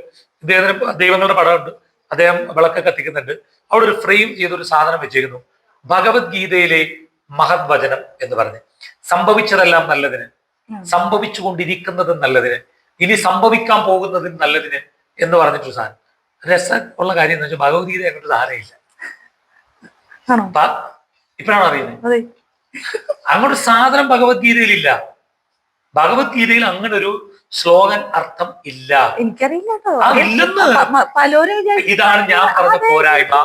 ഇദ്ദേഹത്തിന് ദൈവങ്ങളുടെ പടമുണ്ട്, അദ്ദേഹം വിളക്ക് കത്തിക്കുന്നുണ്ട്. അവിടെ ഒരു ഫ്രെയിം ചെയ്തൊരു സാധനം വെച്ചിരിക്കുന്നു, ഭഗവത്ഗീതയിലെ മഹത് വചനം എന്ന് പറഞ്ഞ്, സംഭവിച്ചതെല്ലാം നല്ലതിന്, സംഭവിച്ചുകൊണ്ടിരിക്കുന്നതും നല്ലതിന്, ഇനി സംഭവിക്കാൻ പോകുന്നതും നല്ലതിന് എന്ന് പറഞ്ഞിട്ടൊരു സാധനം. രസം ഉള്ള കാര്യം എന്ന് വെച്ചാൽ ഭഗവത്ഗീത അങ്ങോട്ട് ധാരയില്ല, ഇപ്പോഴാണ് അറിയുന്നത്. അങ്ങോട്ട് സാധനം ഭഗവത്ഗീതയിലില്ല. ഭഗവത്ഗീതയിൽ അങ്ങനെ ഒരു ശ്ലോകൻ അർത്ഥം ഇല്ല. എനിക്കറിയില്ല. ഇതാണ് ഞാൻ പറഞ്ഞ പോരായ്മ.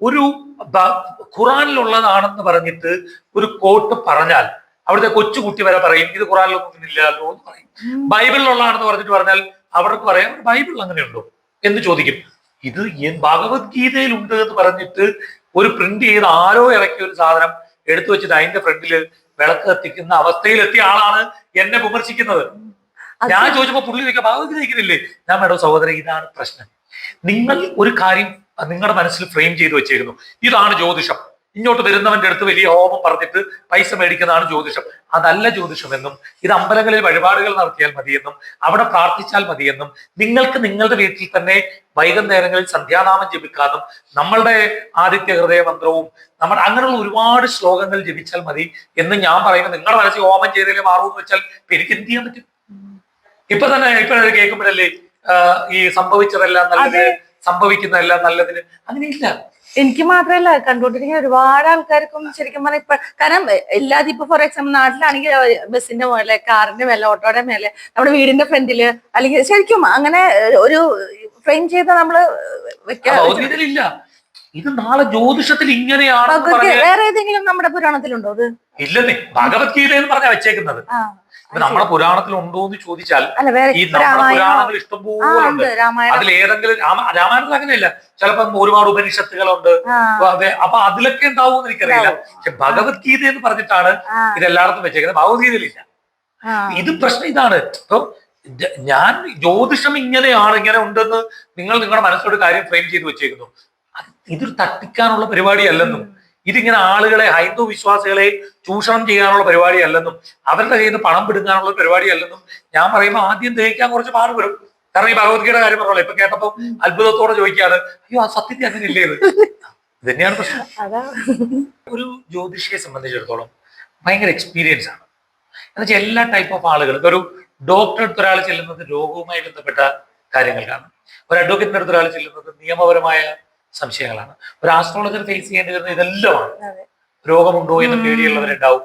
ഒരു ഖുറാനിലുള്ളതാണെന്ന് പറഞ്ഞിട്ട് ഒരു കോട്ട് പറഞ്ഞാൽ അവിടുത്തെ കൊച്ചുകുട്ടി വരെ പറയും ഇത് ഖുറാനിലൊന്നും ഇല്ലല്ലോ എന്ന് പറയും. ബൈബിളിലുള്ളതാണെന്ന് പറഞ്ഞിട്ട് പറഞ്ഞാൽ അവർക്ക് പറയാം ബൈബിളിൽ അങ്ങനെയുണ്ടോ എന്ന് ചോദിക്കും. ഇത് ഭഗവത്ഗീതയിൽ ഉണ്ട് എന്ന് പറഞ്ഞിട്ട് ഒരു പ്രിന്റ് ചെയ്ത് ആരോ ഇറക്കിയ ഒരു സാധനം എടുത്തു വെച്ചിട്ട് അതിന്റെ ഫ്രണ്ടില് വിളക്ക് കത്തിക്കുന്ന അവസ്ഥയിലെത്തിയ ആളാണ് എന്നെ വിമർശിക്കുന്നത്. ഞാൻ ചോദിച്ചപ്പോ പുള്ളി ചോദിക്കാം ഭഗവത്ഗീത ഇരിക്കുന്നില്ലേ. ഞാൻ മേഡം സഹോദരൻ, ഇതാണ് പ്രശ്നം. നിങ്ങൾ ഒരു കാര്യം നിങ്ങളുടെ മനസ്സിൽ ഫ്രെയിം ചെയ്ത് വെച്ചേക്കുന്നു, ഇതാണ് ജ്യോതിഷം, ഇങ്ങോട്ട് വരുന്നവന്റെ അടുത്ത് വലിയ ഹോമം പറഞ്ഞിട്ട് പൈസ മേടിക്കുന്നതാണ് ജ്യോതിഷം. അതല്ല ജ്യോതിഷമെന്നും ഇത് അമ്പലങ്ങളിൽ വഴിപാടുകൾ നടത്തിയാൽ മതിയെന്നും അവിടെ പ്രാർത്ഥിച്ചാൽ മതിയെന്നും നിങ്ങൾക്ക് നിങ്ങളുടെ വീട്ടിൽ തന്നെ വൈകുന്നേരങ്ങളിൽ സന്ധ്യാനാമം ജപിക്കാനും നമ്മളുടെ ആദിത്യ ഹൃദയ മന്ത്രവും നമ്മുടെ അങ്ങനെയുള്ള ഒരുപാട് ശ്ലോകങ്ങൾ ജപിച്ചാൽ മതി എന്ന് ഞാൻ പറയുന്നത് നിങ്ങളുടെ മനസ്സിൽ ഹോമം ചെയ്തതിലേ മാറൂന്ന് വെച്ചാൽ എനിക്ക് എന്ത് ചെയ്യാൻ പറ്റും? ഇപ്പൊ കേൾക്കുമ്പോഴല്ലേ ഈ സംഭവിച്ചതെല്ലാം നല്ലതിന്, സംഭവിക്കുന്നതെല്ലാം നല്ലതിന്, അങ്ങനെയില്ല. എനിക്ക് മാത്രമല്ല, കണ്ടുകൊണ്ടിരിക്കുന്ന ഒരുപാട് ആൾക്കാർക്കും ശരിക്കും പറഞ്ഞാൽ ഇപ്പൊ കാരണം എല്ലാതും ഇപ്പൊ ഫോർ എക്സാമ്പിൾ നാട്ടിലാണെങ്കിൽ ബസ്സിന്റെ മേലെ, കാറിന്റെ മേലെ, ഓട്ടോയുടെ മേലെ, നമ്മുടെ വീടിന്റെ ഫ്രണ്ടില്, അല്ലെങ്കിൽ ശരിക്കും അങ്ങനെ ഒരു ഫ്രെയിം ചെയ്ത് നമ്മള് വെക്കാറില്ല. ഇത് നാളെ ജ്യോതിഷത്തിൽ ഇങ്ങനെയാണ്. വേറെ ഏതെങ്കിലും നമ്മുടെ പുരാണത്തിലുണ്ടോ അത്? ഇല്ലെന്നേ, ഭഗവത്ഗീത എന്ന് പറഞ്ഞാ വെച്ചേക്കുന്നത്. നമ്മുടെ പുരാണത്തിൽ ഉണ്ടോ എന്ന് ചോദിച്ചാൽ ഈ നമ്മുടെ പുരാണങ്ങൾ ഇഷ്ടംപോലെ ഉണ്ട്. അതിൽ ഏതെങ്കിലും രാമായണത്തിൽ അങ്ങനെയല്ല, ചിലപ്പം ഒരുപാട് ഉപനിഷത്തുകളുണ്ട്, അപ്പൊ അതിലൊക്കെ ഉണ്ടാവും എന്ന് എനിക്കറിയില്ല. പക്ഷെ ഭഗവത്ഗീത എന്ന് പറഞ്ഞിട്ടാണ് ഇതെല്ലായിടത്തും വെച്ചേക്കുന്നത്, ഭഗവത്ഗീതയിലില്ല. ഇത് പ്രശ്നം ഇതാണ്. ഇപ്പൊ ഞാൻ ജ്യോതിഷം ഇങ്ങനെയാണ്, ഇങ്ങനെ ഉണ്ടെന്ന് നിങ്ങൾ നിങ്ങളുടെ മനസ്സിലൊരു കാര്യം ഫ്രെയിം ചെയ്ത് വെച്ചേക്കുന്നു. ഇതൊരു തട്ടിക്കാനുള്ള പരിപാടിയല്ലെന്നും ഇതിങ്ങനെ ആളുകളെ, ഹൈന്ദവ വിശ്വാസികളെ ചൂഷണം ചെയ്യാനുള്ള പരിപാടിയല്ലെന്നും അവരുടെ കയ്യിൽ നിന്ന് പണം പിടുങ്ങാനുള്ള പരിപാടിയല്ലെന്നും ഞാൻ പറയുമ്പോൾ ആദ്യം ദഹിക്കാൻ കുറച്ച് പാട് വരും. കാരണം ഈ ഭഗവത്ഗീത കാര്യം പറഞ്ഞോളൂ, ഇപ്പൊ കേട്ടപ്പോ അത്ഭുതത്തോടെ ചോദിക്കാതെ അയ്യോ ആ സത്യത്തിൽ അങ്ങനെ ഇല്ലേ, ഇത് തന്നെയാണ് പ്രശ്നം. ഒരു ജ്യോതിഷിയെ സംബന്ധിച്ചിടത്തോളം ഭയങ്കര എക്സ്പീരിയൻസ് ആണ്. എന്നുവെച്ചാൽ എല്ലാ ടൈപ്പ് ഓഫ് ആളുകൾ, ഒരു ഡോക്ടറെ അടുത്ത് ഒരാൾ ചെല്ലുന്നത് രോഗവുമായി ബന്ധപ്പെട്ട കാര്യങ്ങൾക്കാണ്, ഒരു അഡ്വക്കേറ്റിന്റെ അടുത്ത് ഒരാൾ ചെല്ലുന്നത് നിയമപരമായ സംശയങ്ങളാണ്, ഒരു ആസ്ട്രോളജർ ഫേസ് ചെയ്യേണ്ടി വരുന്ന ഇതെല്ലാമാണ്. രോഗമുണ്ടോ എന്ന് പേടിയുള്ളവരുണ്ടാവും,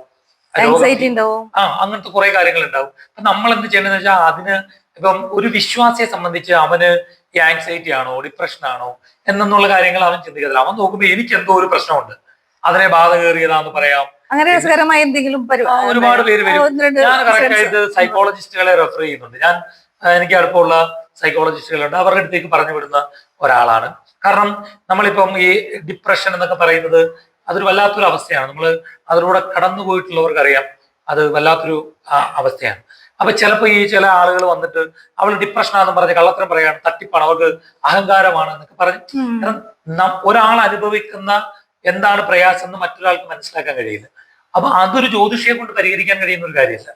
അങ്ങനത്തെ കുറെ കാര്യങ്ങൾ ഉണ്ടാവും. അപ്പൊ നമ്മൾ എന്ത് ചെയ്യണമെന്ന് വെച്ചാൽ അതിന് ഇപ്പം ഒരു വിശ്വാസിയെ സംബന്ധിച്ച് അവന് ഈ ആങ്സൈറ്റി ആണോ ഡിപ്രഷൻ ആണോ എന്നുള്ള കാര്യങ്ങൾ അവൻ ചിന്തിക്കത്തില്ല. അവൻ നോക്കുമ്പോ എനിക്ക് എന്തോ ഒരു പ്രശ്നമുണ്ട്, അതിനെ ബാധ കയറിയതാന്ന് പറയാം. ഒരുപാട് പേര് വരും. ഞാൻ കറക്റ്റായിട്ട് സൈക്കോളജിസ്റ്റുകളെ റെഫർ ചെയ്യുന്നുണ്ട്. ഞാൻ എനിക്ക് അടുപ്പമുള്ള സൈക്കോളജിസ്റ്റുകളുണ്ട്, അവരുടെ അടുത്തേക്ക് പറഞ്ഞു വിടുന്ന ഒരാളാണ്. കാരണം നമ്മളിപ്പം ഈ ഡിപ്രഷൻ എന്നൊക്കെ പറയുന്നത് അതൊരു വല്ലാത്തൊരു അവസ്ഥയാണ്. നമ്മൾ അതിലൂടെ കടന്നു പോയിട്ടുള്ളവർക്കറിയാം അത് വല്ലാത്തൊരു അവസ്ഥയാണ്. അപ്പൊ ചിലപ്പോൾ ഈ ചില ആളുകൾ വന്നിട്ട് അവൾ ഡിപ്രഷനാണെന്ന് പറഞ്ഞ് കള്ളത്തരം പറയാണ്, തട്ടിപ്പാണ്, അവർക്ക് അഹങ്കാരമാണ് എന്നൊക്കെ പറഞ്ഞ് ഒരാൾ അനുഭവിക്കുന്ന എന്താണ് പ്രയാസം എന്ന് മറ്റൊരാൾക്ക് മനസ്സിലാക്കാൻ കഴിയില്ല. അപ്പൊ അതൊരു ജ്യോതിഷിയെ കൊണ്ട് പരിഹരിക്കാൻ കഴിയുന്ന ഒരു കാര്യമല്ല.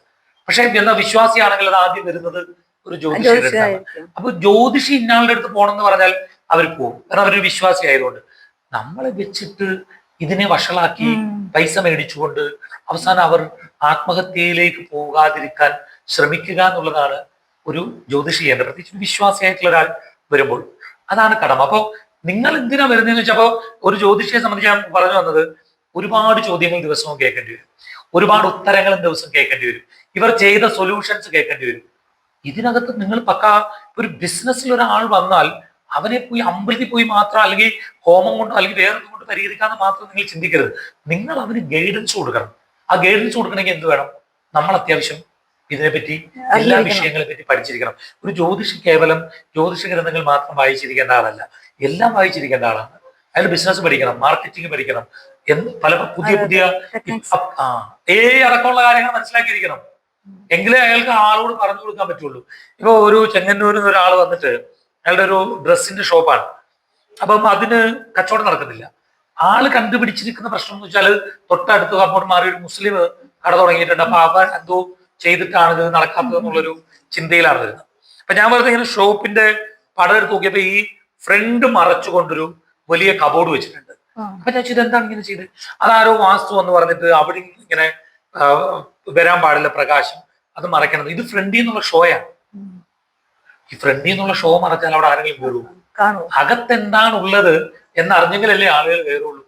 പക്ഷെ എന്താ വിശ്വാസിയാണെങ്കിൽ അത് ആദ്യം വരുന്നത് ഒരു ജ്യോതിഷിയുടെ അടുത്താണ്. അപ്പൊ ജ്യോതിഷി ഇന്നാളുടെ അടുത്ത് പോകണമെന്ന് പറഞ്ഞാൽ അവർ പോകും. കാരണം അവരൊരു വിശ്വാസി ആയതുകൊണ്ട്. നമ്മളെ വെച്ചിട്ട് ഇതിനെ വഷളാക്കി പൈസ മേടിച്ചുകൊണ്ട് അവസാനം അവർ ആത്മഹത്യയിലേക്ക് പോകാതിരിക്കാൻ ശ്രമിക്കുക എന്നുള്ളതാണ് ഒരു ജ്യോതിഷി ചെയ്യേണ്ടത്. പ്രത്യേകിച്ച് വിശ്വാസിയായിട്ടുള്ള ഒരാൾ വരുമ്പോൾ അതാണ് കടമ. അപ്പൊ നിങ്ങൾ എന്തിനാ വരുന്നതെന്ന് വെച്ചപ്പോ ഒരു ജ്യോതിഷിയെ സംബന്ധിച്ച് ഞാൻ പറഞ്ഞു വന്നത്, ഒരുപാട് ചോദ്യങ്ങൾ ദിവസവും കേൾക്കേണ്ടി വരും, ഒരുപാട് ഉത്തരങ്ങളും ദിവസം കേൾക്കേണ്ടി വരും, ഇവർ ചെയ്ത സൊല്യൂഷൻസ് കേൾക്കേണ്ടി വരും. ഇതിനകത്ത് നിങ്ങൾ ഒരു ബിസിനസ്സിൽ ഒരാൾ വന്നാൽ അവനെ പോയി അമ്പലത്തിൽ പോയി മാത്രം അല്ലെങ്കിൽ ഹോമം കൊണ്ടോ അല്ലെങ്കിൽ വേറെ കൊണ്ട് പരിഹരിക്കാന്ന് മാത്രം നിങ്ങൾ ചിന്തിക്കരുത്. നിങ്ങൾ അവന് ഗൈഡൻസ് കൊടുക്കണം. ആ ഗൈഡൻസ് കൊടുക്കണമെങ്കിൽ എന്ത് വേണം? നമ്മൾ അത്യാവശ്യം ഇതിനെപ്പറ്റി എല്ലാ വിഷയങ്ങളെ പറ്റി പഠിച്ചിരിക്കണം. ഒരു ജ്യോതിഷി കേവലം ജ്യോതിഷ ഗ്രന്ഥങ്ങൾ മാത്രം വായിച്ചിരിക്കേണ്ട ആളല്ല, എല്ലാം വായിച്ചിരിക്കേണ്ട ആളാണ്. അയാൾ ബിസിനസ് പഠിക്കണം, മാർക്കറ്റിംഗ് പഠിക്കണം, പല പുതിയ അടക്കമുള്ള കാര്യങ്ങൾ മനസ്സിലാക്കിയിരിക്കണം. എങ്കിലേ അയാൾക്ക് ആളോട് പറഞ്ഞു കൊടുക്കാൻ പറ്റുള്ളൂ. ഇപ്പൊ ഒരു ചെങ്ങന്നൂരിൽ നിന്ന് ഒരാൾ വന്നിട്ട് അയാളുടെ ഒരു ഡ്രസ്സിന്റെ ഷോപ്പാണ്, അപ്പം അതിന് കച്ചവടം നടക്കുന്നില്ല. ആള് കണ്ടുപിടിച്ചിരിക്കുന്ന പ്രശ്നം എന്ന് വെച്ചാൽ തൊട്ടടുത്ത് അങ്ങോട്ട് മാറി ഒരു മുസ്ലിം കട തുടങ്ങിയിട്ടുണ്ട്. അപ്പൊ അവൻ എന്തോ ചെയ്തിട്ടാണ് ഇത് നടക്കാത്തത് എന്നുള്ളൊരു ചിന്തയിലാണ് വരുന്നത്. അപ്പൊ ഞാൻ വെറുതെ ഇങ്ങനെ ഷോപ്പിന്റെ പടം എടുത്ത് നോക്കിയപ്പോ ഈ ഫ്രണ്ട് മറച്ചുകൊണ്ടൊരു വലിയ കബോർഡ് വെച്ചിട്ടുണ്ട്. അപ്പൊ ഞാൻ ഇതെന്താണ് ഇങ്ങനെ ചെയ്ത്? അതാരോ വാസ്തു എന്ന് പറഞ്ഞിട്ട് അവിടെ ഇങ്ങനെ വരാൻ പാടില്ല പ്രകാശം, അത് മറയ്ക്കണം. ഇത് ഫ്രണ്ടിൽ നിന്നുള്ള ഷോയാണ്. ഈ ഫ്രണ്ടിൽ നിന്നുള്ള ഷോ മറച്ചാൽ അവിടെ ആരെങ്കിലും കയറുള്ളൂ? അകത്തെന്താണ് ഉള്ളത് എന്നറിഞ്ഞെങ്കിലല്ലേ ആളുകൾ കയറുള്ളൂ.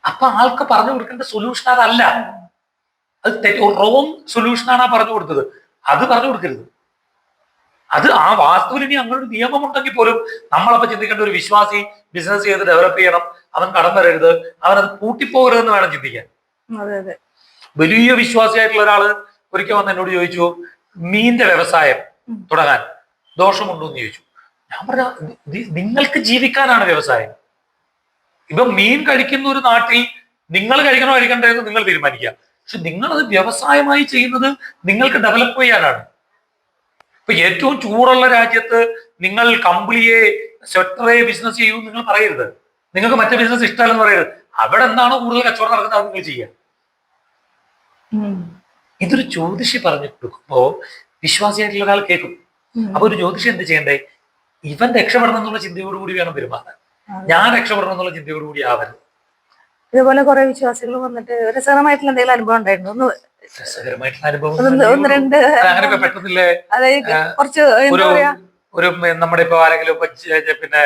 അപ്പൊ ആൾക്ക് പറഞ്ഞു കൊടുക്കേണ്ട സൊല്യൂഷൻ അതല്ല, അത് റോങ് സൊല്യൂഷനാണ് ആ പറഞ്ഞു കൊടുത്തത്. അത് പറഞ്ഞു കൊടുക്കരുത്. അത് ആ വാസ്തുവിൽ ഇനി അങ്ങനെ ഒരു നിയമം ഉണ്ടെങ്കിൽ പോലും നമ്മളപ്പോ ചിന്തിക്കേണ്ട ഒരു വിശ്വാസി ബിസിനസ് ചെയ്ത് ഡെവലപ്പ് ചെയ്യണം, അവൻ കടം വരരുത്, അവനത് പൂട്ടിപ്പോകരുതെന്ന് വേണം ചിന്തിക്കാൻ. വലിയ വിശ്വാസിയായിട്ടുള്ള ഒരാള് ഒരിക്കൽ വന്ന് എന്നോട് ചോദിച്ചു, മീന്റെ വ്യവസായം തുടങ്ങാൻ ദോഷമുണ്ടോ എന്ന് ചോദിച്ചു. ഞാൻ പറഞ്ഞ, നിങ്ങൾക്ക് ജീവിക്കാനാണ് വ്യവസായം. ഇപ്പൊ മീൻ കഴിക്കുന്ന ഒരു നാട്ടിൽ നിങ്ങൾ കഴിക്കണോ കഴിക്കണ്ടെന്ന് നിങ്ങൾ തീരുമാനിക്കുക. പക്ഷെ നിങ്ങളത് വ്യവസായമായി ചെയ്യുന്നത് നിങ്ങൾക്ക് ഡെവലപ്പ് ചെയ്യാനാണ്. ഇപ്പൊ ഏറ്റവും ചൂടുള്ള രാജ്യത്ത് നിങ്ങൾ കമ്പിളിയെ സ്വെറ്ററെ ബിസിനസ് ചെയ്യൂ നിങ്ങൾ പറയരുത്. നിങ്ങൾക്ക് മറ്റേ ബിസിനസ് ഇഷ്ടമല്ലെന്ന് പറയരുത്. അവിടെ എന്താണോ കൂടുതൽ കച്ചവടം നടക്കുന്നത് അത് നിങ്ങൾ ചെയ്യുക. ഇതൊരു ജ്യോതിഷി പറഞ്ഞു കൊടുക്കുമ്പോ വിശ്വാസിയായിട്ടുള്ള ഒരാൾ കേൾക്കും. അപ്പൊ ഒരു ജ്യോതിഷി എന്ത് ചെയ്യണ്ടേ? ഇവൻ രക്ഷപ്പെടണം എന്നുള്ള ചിന്തയോടുകൂടി വേണം പെരുമാറാൻ. ഞാൻ രക്ഷപ്പെടണം എന്നുള്ള ചിന്തയോടുകൂടി ആവരുത്. ഇതുപോലെ കുറെ വിശ്വാസികൾ വന്നിട്ട് രസകരമായിട്ടുള്ള എന്തെങ്കിലും അനുഭവം ഉണ്ടായിരുന്നു? രസകരമായിട്ടുള്ള അനുഭവം അങ്ങനെ പെട്ടെന്നില്ലേ? ഒരു നമ്മുടെ ഇപ്പൊ ആരെങ്കിലും പിന്നെ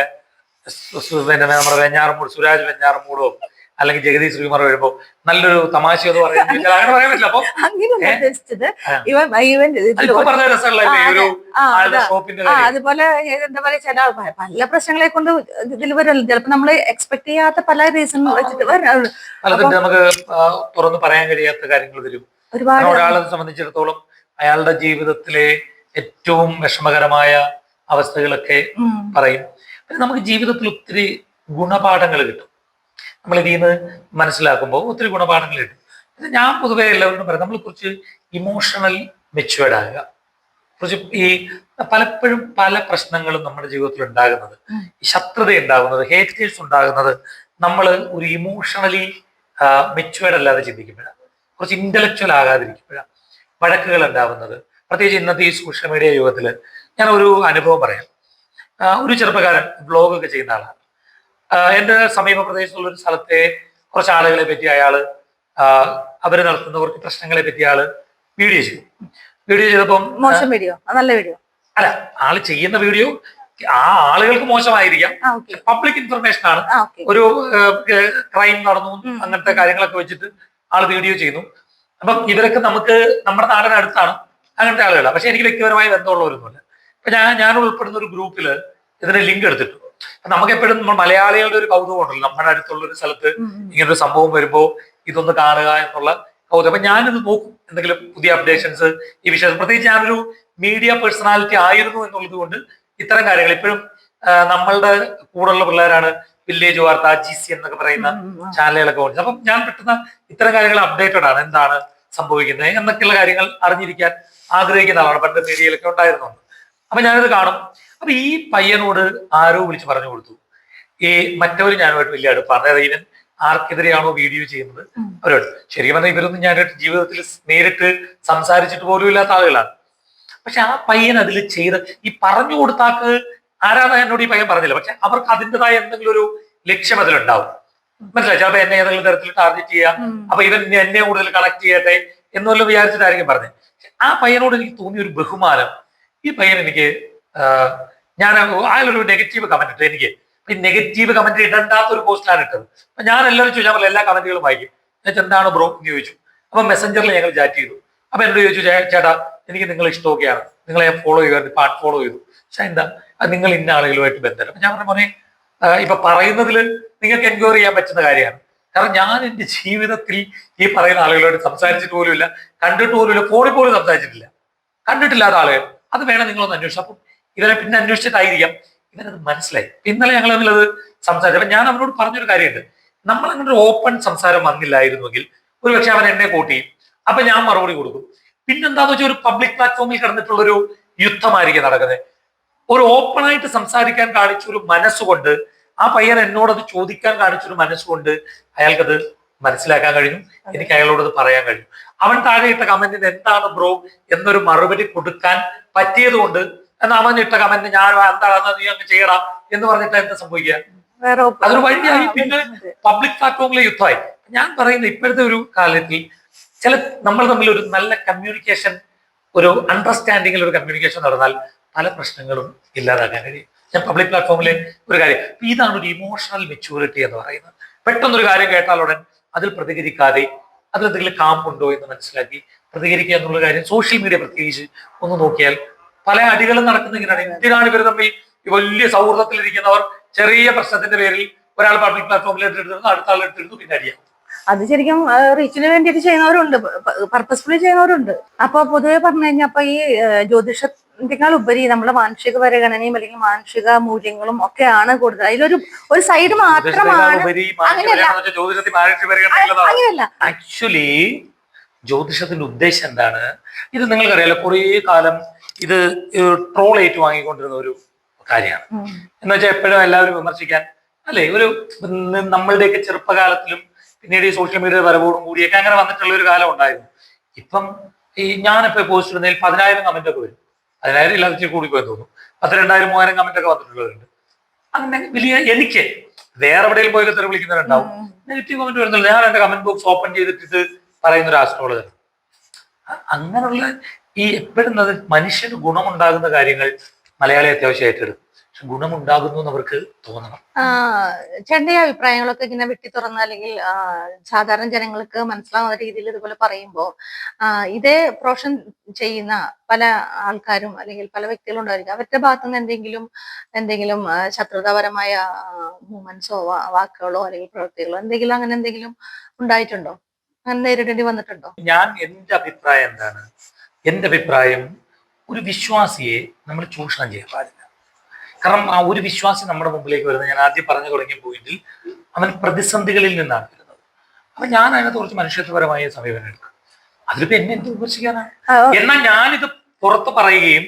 നമ്മുടെ വെഞ്ഞാറമൂട് സുരാജ് വെഞ്ഞാറമൂടോ അല്ലെങ്കിൽ ജഗദീഷ് ശ്രീകുമാർ വരുമ്പോ നല്ലൊരു തമാശ എന്ന് പറയുന്നത് അങ്ങനെ പറയാൻ പറ്റില്ല. അപ്പൊ അതുപോലെ എന്താ പറയാ, ചില പല പ്രശ്നങ്ങളെ കൊണ്ട് ഇതിൽ വരുമല്ലോ. ചിലപ്പോ നമ്മള് എക്സ്പെക്ട് ചെയ്യാത്ത പല റീസൺ വെച്ചിട്ട് പലതിന്റെ നമുക്ക് തുറന്ന് പറയാൻ കഴിയാത്ത കാര്യങ്ങൾ വരും. ഒരാളെ സംബന്ധിച്ചിടത്തോളം അയാളുടെ ജീവിതത്തിലെ ഏറ്റവും വിഷമകരമായ അവസ്ഥകളൊക്കെ പറയും. നമുക്ക് ജീവിതത്തിൽ ഒത്തിരി ഗുണപാഠങ്ങൾ കിട്ടും. നമ്മൾ ഇതിൽ നിന്ന് മനസ്സിലാക്കുമ്പോൾ ഒത്തിരി ഗുണപാഠങ്ങൾ കിട്ടും. ഞാൻ പൊതുവെ എല്ലാവരോടും പറയാം, നമ്മൾ കുറച്ച് ഇമോഷണൽ മെച്യൂർഡ് ആകുക. കുറച്ച് ഈ പലപ്പോഴും പല പ്രശ്നങ്ങളും നമ്മുടെ ജീവിതത്തിൽ ഉണ്ടാകുന്നത്, ശത്രുത ഉണ്ടാകുന്നത്, ഹേറ്റേഴ്സ് ഉണ്ടാകുന്നത് നമ്മൾ ഒരു ഇമോഷണലി മെച്യൂർഡ് അല്ലാതെ ചിന്തിക്കുമ്പോഴാണ്, കുറച്ച് ഇന്റലക്ച്വൽ ആകാതിരിക്കുമ്പോഴാണ് വഴക്കുകൾ ഉണ്ടാകുന്നത്. പ്രത്യേകിച്ച് ഇന്നത്തെ ഈ സോഷ്യൽ മീഡിയ യുഗത്തിൽ ഞാൻ ഒരു അനുഭവം പറയാം. ഒരു ചെറുപ്പക്കാരൻ വ്ലോഗൊക്കെ ചെയ്യുന്ന ആളാണ്. എൻ്റെ സമീപ പ്രദേശത്തുള്ള ഒരു സ്ഥലത്തെ കുറച്ച് ആളുകളെ പറ്റി അയാള് അവര് നടത്തുന്ന കുറച്ച് പ്രശ്നങ്ങളെ പറ്റി അയാള് വീഡിയോ ചെയ്തപ്പം മോശം വീഡിയോ, നല്ല വീഡിയോ അല്ല, ആള് ചെയ്യുന്ന വീഡിയോ ആ ആളുകൾക്ക് മോശമായിരിക്കാം, പബ്ലിക് ഇൻഫർമേഷൻ ആണ്. ഒരു ക്രൈം നടന്നു അങ്ങനത്തെ കാര്യങ്ങളൊക്കെ വെച്ചിട്ട് ആള് വീഡിയോ ചെയ്യുന്നു. അപ്പം ഇവരൊക്കെ നമുക്ക് നമ്മുടെ നാടിനടുത്താണ് അങ്ങനത്തെ ആളുകളാണ്. പക്ഷെ എനിക്ക് വ്യക്തിപരമായി ബന്ധമുള്ളവരൊന്നുമില്ല. അപ്പൊ ഞാൻ ഉൾപ്പെടുന്ന ഒരു ഗ്രൂപ്പില് ഇതിന്റെ ലിങ്ക് എടുത്തിട്ടു. നമുക്ക് എപ്പോഴും നമ്മൾ മലയാളികളുടെ ഒരു കൗതുകം ഉണ്ടല്ലോ, നമ്മുടെ അടുത്തുള്ള ഒരു സ്ഥലത്ത് ഇങ്ങനൊരു സംഭവം വരുമ്പോ ഇതൊന്ന് കാണുക എന്നുള്ള കൗതുകം. അപ്പൊ ഞാനിത് നോക്കും, എന്തെങ്കിലും പുതിയ അപ്ഡേഷൻസ് ഈ വിഷയത്തിൽ. പ്രത്യേകിച്ച് ഞാനൊരു മീഡിയ പേഴ്സണാലിറ്റി ആയിരുന്നു എന്നുള്ളത് കൊണ്ട് ഇത്തരം കാര്യങ്ങൾ ഇപ്പോഴും നമ്മളുടെ കൂടെയുള്ള പിള്ളേരാണ് വില്ലേജ് വാർത്ത, GC എന്നൊക്കെ പറയുന്ന ചാനലുകളൊക്കെ ഉണ്ട്. അപ്പം ഞാൻ പെട്ടെന്ന് ഇത്തരം കാര്യങ്ങൾ അപ്ഡേറ്റഡ് ആണ്, എന്താണ് സംഭവിക്കുന്നത് എന്നൊക്കെയുള്ള കാര്യങ്ങൾ അറിഞ്ഞിരിക്കാൻ ആഗ്രഹിക്കുന്ന ആളാണ്. പണ്ട് മീഡിയയിലൊക്കെ ഉണ്ടായിരുന്നു. അപ്പൊ ഞാനിത് കാണും. അപ്പൊ ഈ പയ്യനോട് ആരോ വിളിച്ച് പറഞ്ഞു കൊടുത്തു, ഈ മറ്റവര് ഞാനുമായിട്ട് വലിയ അടുപ്പാണ്, അതായത് ഇവൻ ആർക്കെതിരെയാണോ വീഡിയോ ചെയ്യുന്നത് അവരോട്. ശരിക്കും പറഞ്ഞാൽ ഇവരൊന്നും ഞാനായിട്ട് ജീവിതത്തിൽ നേരിട്ട് സംസാരിച്ചിട്ട് പോലും ഇല്ലാത്ത ആളുകളാണ്. പക്ഷെ ആ പയ്യൻ അതിൽ ചെയ്ത് ഈ പറഞ്ഞു കൊടുത്താക്ക് ആരാന്ന് എന്നോട് ഈ പയ്യൻ പറഞ്ഞില്ല. പക്ഷെ അവർക്ക് അതിൻ്റെതായ എന്തെങ്കിലും ഒരു ലക്ഷ്യം അതിലുണ്ടാവും. മനസ്സിലായി? ചിലപ്പോൾ എന്നെ ഏതെങ്കിലും തരത്തിൽ ടാർഗറ്റ് ചെയ്യാം, അപ്പൊ ഇവൻ എന്നെ കൂടുതൽ കളക്ട് ചെയ്യട്ടെ എന്നെല്ലാം വിചാരിച്ചിട്ടായിരിക്കും പറഞ്ഞത്. ആ പയ്യനോട് എനിക്ക് തോന്നിയ ഒരു ബഹുമാനം, ഈ പയ്യൻ എനിക്ക് ഞാൻ അയാളൊരു നെഗറ്റീവ് കമന്റ് ഇട്ടു. എനിക്ക് ഈ നെഗറ്റീവ് കമന്റ് ഇടണ്ടാത്ത ഒരു പോസ്റ്റാണ് ഇട്ടത്. അപ്പൊ ഞാൻ എല്ലാവരും ചോദിച്ചാൽ പോലെ എല്ലാ കമന്റുകളും വായിക്കും. എന്നുവെച്ചാൽ എന്താണ് ബ്രോ എന്ന് ചോദിച്ചു. അപ്പൊ മെസ്സഞ്ചറിൽ ഞങ്ങൾ ചാറ്റ് ചെയ്തു. അപ്പൊ എന്നോട് ചോദിച്ചു, ചേട്ടാ എനിക്ക് നിങ്ങൾ ഇഷ്ടമൊക്കെയാണ്, നിങ്ങളെ ഫോളോ ചെയ്യുക, പാട്ട് ഫോളോ ചെയ്തു, പക്ഷെ എന്താ അത് നിങ്ങൾ ഇന്ന ആളുകളുമായിട്ട് ബന്ധം. അപ്പൊ ഞാൻ പറഞ്ഞ മോനെ, ഇപ്പൊ പറയുന്നതിൽ നിങ്ങൾക്ക് എൻക്വയറി ചെയ്യാൻ പറ്റുന്ന കാര്യമാണ്. കാരണം ഞാൻ എന്റെ ജീവിതത്തിൽ ഈ പറയുന്ന ആളുകളോട് സംസാരിച്ചിട്ട് പോലുമില്ല, കണ്ടിട്ട് പോലുമില്ല, ഫോണിൽ പോലും സംസാരിച്ചിട്ടില്ല, കണ്ടിട്ടില്ലാത്ത ആളുകൾ. അത് വേണം നിങ്ങളൊന്ന് അന്വേഷിച്ചു. അപ്പം ഇവരെ പിന്നെ അന്വേഷിച്ചിട്ടായിരിക്കാം ഇവരത് മനസ്സിലായി. ഇന്നലെ ഞങ്ങൾ തമ്മിലത് സംസാരിച്ചു. അപ്പൊ ഞാൻ അവനോട് പറഞ്ഞൊരു കാര്യമുണ്ട്, നമ്മൾ അങ്ങനെ ഒരു ഓപ്പൺ സംസാരം വന്നില്ലായിരുന്നെങ്കിൽ ഒരുപക്ഷെ അവൻ എന്നെ കൂട്ടി, അപ്പൊ ഞാൻ മറുപടി കൊടുക്കും. പിന്നെന്താന്ന് വെച്ചാൽ ഒരു പബ്ലിക് പ്ലാറ്റ്ഫോമിൽ കിടന്നിട്ടുള്ളൊരു യുദ്ധമായിരിക്കും നടക്കുന്നത്. ഒരു ഓപ്പൺ ആയിട്ട് സംസാരിക്കാൻ കാണിച്ചൊരു മനസ്സുകൊണ്ട്, ആ പയ്യൻ എന്നോടത് ചോദിക്കാൻ കാണിച്ചൊരു മനസ്സുകൊണ്ട് അയാൾക്കത് മനസ്സിലാക്കാൻ കഴിഞ്ഞു. എനിക്ക് അയാളോടത് പറയാൻ കഴിഞ്ഞു. അവൻ താഴെ ഇട്ട കമന്റിന് എന്താണ് ബ്രോ എന്നൊരു മറുപടി കൊടുക്കാൻ പറ്റിയത് കൊണ്ട്, എന്നാൽ അവൻ ഇട്ട കമന്റ് ഞാൻ എന്താണെന്ന് നീ അങ്ങ് ചെയ്യടാ എന്ന് പറഞ്ഞിട്ട് എന്താ സംഭവിക്കുക? അതൊരു വഴിയായി. പിന്നെ പബ്ലിക് പ്ലാറ്റ്ഫോമിലെ യുദ്ധമായി. ഞാൻ പറയുന്നത് ഇപ്പോഴത്തെ ഒരു കാലത്തിൽ നമ്മൾ തമ്മിൽ ഒരു നല്ല കമ്മ്യൂണിക്കേഷൻ, ഒരു അണ്ടർസ്റ്റാൻഡിങ്ങിൽ ഒരു കമ്മ്യൂണിക്കേഷൻ നടന്നാൽ പല പ്രശ്നങ്ങളും ഇല്ലാതാക്കാൻ കഴിയും. ഞാൻ പബ്ലിക് പ്ലാറ്റ്ഫോമിലെ ഒരു കാര്യം, ഇതാണ് ഒരു ഇമോഷണൽ മെച്യൂരിറ്റി എന്ന് പറയുന്നത്. പെട്ടെന്നൊരു കാര്യം കേട്ടാലുടൻ അതിൽ പ്രതികരിക്കാതെ അതിലെന്തെങ്കിലും കാമ്പുണ്ടോ എന്ന് മനസ്സിലാക്കി പ്രതികരിക്കുക എന്നുള്ള കാര്യം സോഷ്യൽ മീഡിയ പ്രത്യേകിച്ച് ഒന്ന് നോക്കിയാൽ പല അടികളും നടക്കുന്ന ഇങ്ങനെയാണ്. എന്തിനാണ് ഇവർ തമ്മിൽ വലിയ സൗഹൃദത്തിലിരിക്കുന്നവർ ചെറിയ പ്രശ്നത്തിന്റെ പേരിൽ ഒരാൾ പബ്ലിക് പ്ലാറ്റ്ഫോമിൽ എടുത്തിരുന്നു, അടുത്ത ആൾ എടുത്തിരുന്നു, പിന്നെ അടിയാവും. അത് ശരിക്കും റീച്ചിന് വേണ്ടിയിട്ട് ചെയ്യുന്നവരുണ്ട്, പർപ്പസ്ഫുള്ളി ചെയ്യുന്നവരുണ്ട്. അപ്പൊ പൊതുവെ പറഞ്ഞു കഴിഞ്ഞാൽ അപ്പൊ ഈ ജ്യോതിഷത്തിനേക്കാൾ ഉപരി നമ്മുടെ മാനുഷിക പരിഗണനയും അല്ലെങ്കിൽ മാനുഷിക മൂല്യങ്ങളും ഒക്കെയാണ് കൂടുതൽ. അതിലൊരു സൈഡ് മാത്രമാണ്. അങ്ങനെയല്ല, ആക്ച്വലി ജ്യോതിഷത്തിന്റെ ഉദ്ദേശം എന്താണ്? ഇത് നിങ്ങൾക്കറിയാലോ, കുറേ കാലം ഇത് ട്രോൾ ഏറ്റു വാങ്ങിക്കൊണ്ടിരുന്ന ഒരു കാര്യമാണ്. എന്ന് വെച്ചാൽ എപ്പോഴും എല്ലാവരും വിമർശിക്കാൻ അല്ലെ, ഒരു നമ്മളുടെയൊക്കെ ചെറുപ്പകാലത്തിലും പിന്നീട് ഈ സോഷ്യൽ മീഡിയ വരവോടും കൂടിയൊക്കെ അങ്ങനെ വന്നിട്ടുള്ള ഒരു കാലം ഉണ്ടായിരുന്നു. ഇപ്പം ഈ ഞാനിപ്പോ പോസ്റ്റ് ഇടുന്നതിൽ 10,000 കമന്റ് ഒക്കെ വരും. 10,000 ഇല്ലാതെ കൂടിപ്പോയെന്ന് തോന്നുന്നു. 10,000, 3,000 കമന്റ് ഒക്കെ വന്നിട്ടുള്ളവരുണ്ട്. അങ്ങനെ വലിയ, എനിക്ക് വേറെ എവിടെയും പോയി തെറി വിളിക്കുന്നവരുണ്ടാവും, നെഗറ്റീവ് കമന്റ് വരുന്നില്ല. ഞാൻ എന്റെ കമന്റ് ബോക്സ് ഓപ്പൺ ചെയ്തിട്ട് പറയുന്ന ഒരു ആസ്ട്രോളജർ. അങ്ങനെയുള്ള ഈ എപ്പോഴും മനുഷ്യന് ഗുണമുണ്ടാകുന്ന കാര്യങ്ങൾ മലയാളി അത്യാവശ്യമായിട്ട് എടുക്കും. പക്ഷെ ഗുണമുണ്ടാകുന്നു എന്ന് അവർക്ക് തോന്നണം. ചേട്ടന്റെ അഭിപ്രായങ്ങളൊക്കെ ഇങ്ങനെ വെട്ടി തുറന്ന അല്ലെങ്കിൽ സാധാരണ ജനങ്ങൾക്ക് മനസ്സിലാവുന്ന രീതിയിൽ ഇതുപോലെ പറയുമ്പോൾ ഇതേ പ്രൊഫഷൻ ചെയ്യുന്ന പല ആൾക്കാരും അല്ലെങ്കിൽ പല വ്യക്തികളും ഉണ്ടായിരിക്കും. അവരുടെ ഭാഗത്തുനിന്ന് എന്തെങ്കിലും ശത്രുതാപരമായ മൂവ്മെന്റ്സോ വാക്കുകളോ അല്ലെങ്കിൽ പ്രവൃത്തികളോ അങ്ങനെ എന്തെങ്കിലും ഉണ്ടായിട്ടുണ്ടോ? അങ്ങനെ നേരിടേണ്ടി വന്നിട്ടുണ്ടോ? എന്റെ അഭിപ്രായം എന്താണ്? എന്റെ അഭിപ്രായം, ഒരു വിശ്വാസിയെ നമ്മൾ ചൂഷണം ചെയ്യാൻ പാടില്ല. കാരണം ആ ഒരു വിശ്വാസി നമ്മുടെ മുമ്പിലേക്ക് വരുന്നത്, ഞാൻ ആദ്യം പറഞ്ഞു തുടങ്ങിയ പോയിന്റിൽ, അവൻ പ്രതിസന്ധികളിൽ നിന്നാണ് വരുന്നത്. അപ്പൊ ഞാൻ അതിനകത്ത് കുറച്ച് മനുഷ്യത്വപരമായ സമീപനം എടുക്കും. അതിലിപ്പോ എന്നെ എന്ത് വിമർശിക്കാനാണ്? എന്നാൽ ഞാനിത് പുറത്ത് പറയുകയും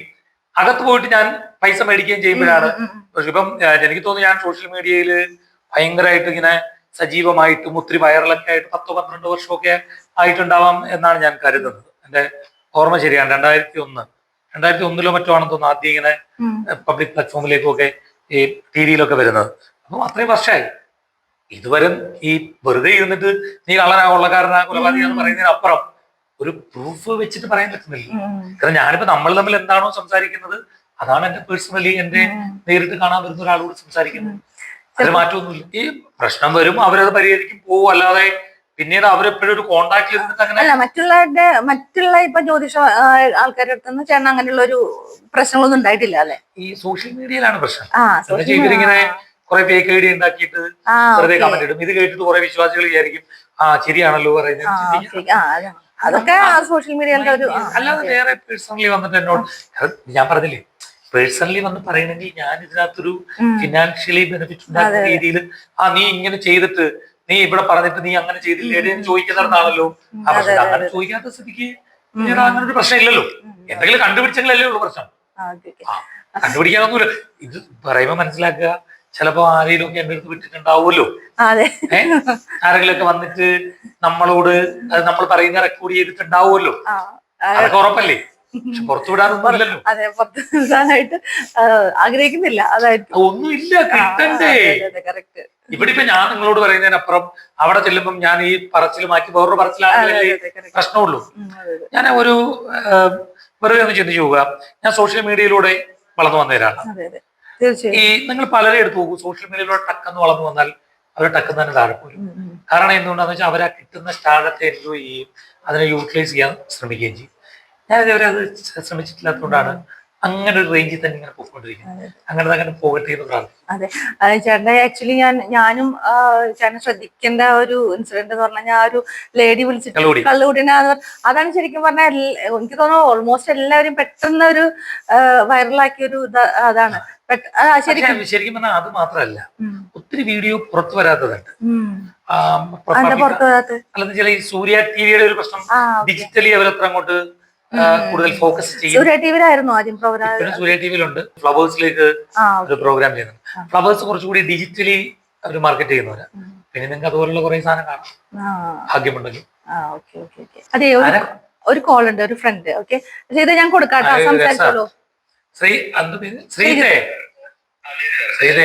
അകത്ത് പോയിട്ട് ഞാൻ പൈസ മേടിക്കുകയും ചെയ്യുമ്പോഴാണ് ഇപ്പം എനിക്ക് തോന്നുന്നു ഞാൻ സോഷ്യൽ മീഡിയയിൽ ഭയങ്കരമായിട്ട് ഇങ്ങനെ സജീവമായിട്ടും ഒത്തിരി വൈറലൊക്കെ ആയിട്ട് 10-12 വർഷമൊക്കെ ആയിട്ടുണ്ടാവാം എന്നാണ് ഞാൻ കരുതുന്നത്. എന്റെ ഓർമ്മ ശരിയാണ്. 2001 മറ്റോ ആണെന്ന് തോന്നുന്നു ആദ്യം ഇങ്ങനെ പബ്ലിക് പ്ലാറ്റ്ഫോമിലേക്കൊക്കെ ഈ ടിവിയിലൊക്കെ വരുന്നത്. അപ്പം അത്രയും വർഷമായി. ഇതുവരെ ഈ വെറുതെ ഇരുന്നിട്ട് നീ കൊള്ളക്കാരനാ കൊലപാതകന്ന് പറയുന്നതിനപ്പുറം ഒരു പ്രൂഫ് വെച്ചിട്ട് പറയാൻ പറ്റുന്നില്ല. കാരണം ഞാനിപ്പോ നമ്മൾ തമ്മിൽ എന്താണോ സംസാരിക്കുന്നത് അതാണ് എന്റെ പേഴ്സണലി എന്റെ നേരിട്ട് കാണാൻ വരുന്ന ഒരാളോട് സംസാരിക്കുന്നത്. അത് മാറ്റമൊന്നുമില്ല. ഈ പ്രശ്നം വരും, അവരത് പരിഹരിക്കും, പോവും. അല്ലാതെ പിന്നീട് അവരെപ്പോഴും ഒരു കോണ്ടാക്ടിൽ ഇരുന്നിട്ട് അങ്ങനെ അല്ല. മറ്റുള്ള ഇപ്പൊ ജ്യോതിഷ ആൾക്കാരുടെ അടുത്ത് ചേട്ടൻ അങ്ങനെയുള്ള ഒരു പ്രശ്നങ്ങളൊന്നും ഉണ്ടായിട്ടില്ല അല്ലെ? ഈ സോഷ്യൽ മീഡിയയിലാണ് പ്രശ്നം. ഇവരിങ്ങനെ കുറെ ഫേക്ക് ഐഡി ഉണ്ടാക്കിയിട്ട് വെറുതെ കമന്റ് ഇടും. ഇത് കേട്ടിട്ട് കുറെ വിശ്വാസികൾ വിചാരിക്കും ശരിയാണല്ലോ പറയുന്നത്. അതൊക്കെ സോഷ്യൽ മീഡിയയിലെ ഒരു, അല്ലാതെ വേറെ പേഴ്സണലി വന്നിട്ട് എന്നോട്, ഞാൻ പറഞ്ഞില്ലേ, പേഴ്സണലി വന്ന് പറയണമെങ്കിൽ ഞാൻ ഇതിനകത്തൊരു ഫിനാൻഷ്യലി ബെനിഫിറ്റ് ഉണ്ടാക്കുന്ന രീതിയിൽ നീ ഇങ്ങനെ ചെയ്തിട്ട് നീ ഇവിടെ പറഞ്ഞിട്ട് നീ അങ്ങനെ ചെയ്തില്ലേ എന്ന് ചോദിക്കുന്നിടത്താണല്ലോ ആ പ്രശ്നം. അങ്ങനെ ചോദിക്കാത്ത സ്ഥിതിക്ക് അങ്ങനെ ഒരു പ്രശ്നം ഇല്ലല്ലോ. എന്തെങ്കിലും കണ്ടുപിടിച്ചെങ്കിലല്ലേ ഉള്ളൂ പ്രശ്നം. കണ്ടുപിടിക്കാനൊന്നുമില്ല. ഇത് പറയുമ്പോ മനസ്സിലാക്കുക, ചിലപ്പോ ആരെങ്കിലും ഒക്കെ എന്റെ അടുത്ത് വിട്ടിട്ടുണ്ടാവുമല്ലോ. ആരെങ്കിലും ഒക്കെ വന്നിട്ട് നമ്മളോട് അത് നമ്മൾ പറയുന്ന റെക്കോർഡ് ചെയ്തിട്ടുണ്ടാവുമല്ലോ. അതൊക്കെ ഉറപ്പല്ലേ? പക്ഷെ പുറത്തു വിടാനൊന്നും ഇല്ലല്ലോ. അതെ, പുറത്ത് വിടാനായിട്ട് ആഗ്രഹിക്കുന്നില്ല, അതായത് ഒന്നുമില്ല, കിട്ടണ്ടേ. കറക്റ്റ്. ഇവിടെ ഇപ്പൊ ഞാൻ നിങ്ങളോട് പറയുന്നതിനപ്പുറം അവിടെ ചെല്ലുമ്പം ഞാൻ ഈ പറച്ചിൽ മാറ്റി വേറൊരു പറച്ചിലാണെങ്കിലേ പ്രശ്നമുള്ളൂ. ഞാൻ ഒരു വെറുതെ ഒന്ന് ചിന്തിച്ചു പോവുക, ഞാൻ സോഷ്യൽ മീഡിയയിലൂടെ വളർന്നു വന്നവരാണ്. ഈ നിങ്ങൾ പലരെ എടുത്തു പോകും, സോഷ്യൽ മീഡിയയിലൂടെ ടക്കെന്ന് വളർന്നു വന്നാൽ അവർ ടക്കെന്ന് തന്നെ താഴെ പോരും. കാരണം എന്തുകൊണ്ടാന്ന് വെച്ചാൽ അവരാ കിട്ടുന്ന സ്റ്റാർഡത്തെ എൻജോയ് ചെയ്യും, അതിനെ യൂട്ടിലൈസ് ചെയ്യാൻ ശ്രമിക്കുകയും ചെയ്യും. ഞാൻ ഇതുവരെ അത് ശ്രമിച്ചിട്ടില്ലാത്തതുകൊണ്ടാണ് അങ്ങനെ ഒരു റേഞ്ചിൽ തന്നെ ഇങ്ങനെ പോയിക്കൊണ്ടിരിക്കുന്നത്. അങ്ങനെ പോകട്ടെ എന്ന് പ്രാർത്ഥിക്കും. അതെ ചേട്ടൻ, ആക്ച്വലി ഞാനും ചേട്ടൻ ശ്രദ്ധിക്കേണ്ട ഒരു ഇൻസിഡന്റ് എന്ന് പറഞ്ഞാൽ, ഞാൻ ഒരു ലേഡി വിളിച്ചിട്ട് കള്ളുകൂടിനെ, അതാണ് ശരിക്കും പറഞ്ഞാൽ എനിക്ക് തോന്നുന്നു ഓൾമോസ്റ്റ് എല്ലാവരും പെട്ടെന്ന് ഒരു വൈറലാക്കിയ ഒരു അതാണ്. ശരിക്കും പറഞ്ഞാൽ അത് മാത്രമല്ല, ഒത്തിരി വീഡിയോ പുറത്തു വരാത്തതുണ്ട്. അല്ലെന്ന് വെച്ചാൽ ഈ സൂര്യ ടിവിയുടെ ഒരു പ്രശ്നം, ഡിജിറ്റലി അവരത്ര അങ്ങോട്ട് കൂടുതൽ ഫോക്കസ് ചെയ്യും. സൂര്യ ടിവിയിലായിരുന്നു ആദ്യം പ്രോഗ്രാം. സൂര്യ ടിവിയിലുണ്ട്, ഫ്ലവേഴ്സിലേക്ക് ഒരു പ്രോഗ്രാം ചെയ്യുന്നുണ്ട്. ഫ്ലവേഴ്സ് കുറച്ചുകൂടി ഡിജിറ്റലി അവർ മാർക്കറ്റ് ചെയ്യുന്നവരാ. പിന്നെ നിങ്ങൾക്ക് അതുപോലുള്ള കുറെ സാധനം കാണാം, ഭാഗ്യമുണ്ടെങ്കിൽ. അതെ, ഒരു കോൾ ഉണ്ട്, ഒരു ഫ്രണ്ട്. ഓക്കെ, ഇത് ഞാൻ കൊടുക്കാട്ടോ, സംസാരിച്ചോളൂ. ശ്രീജ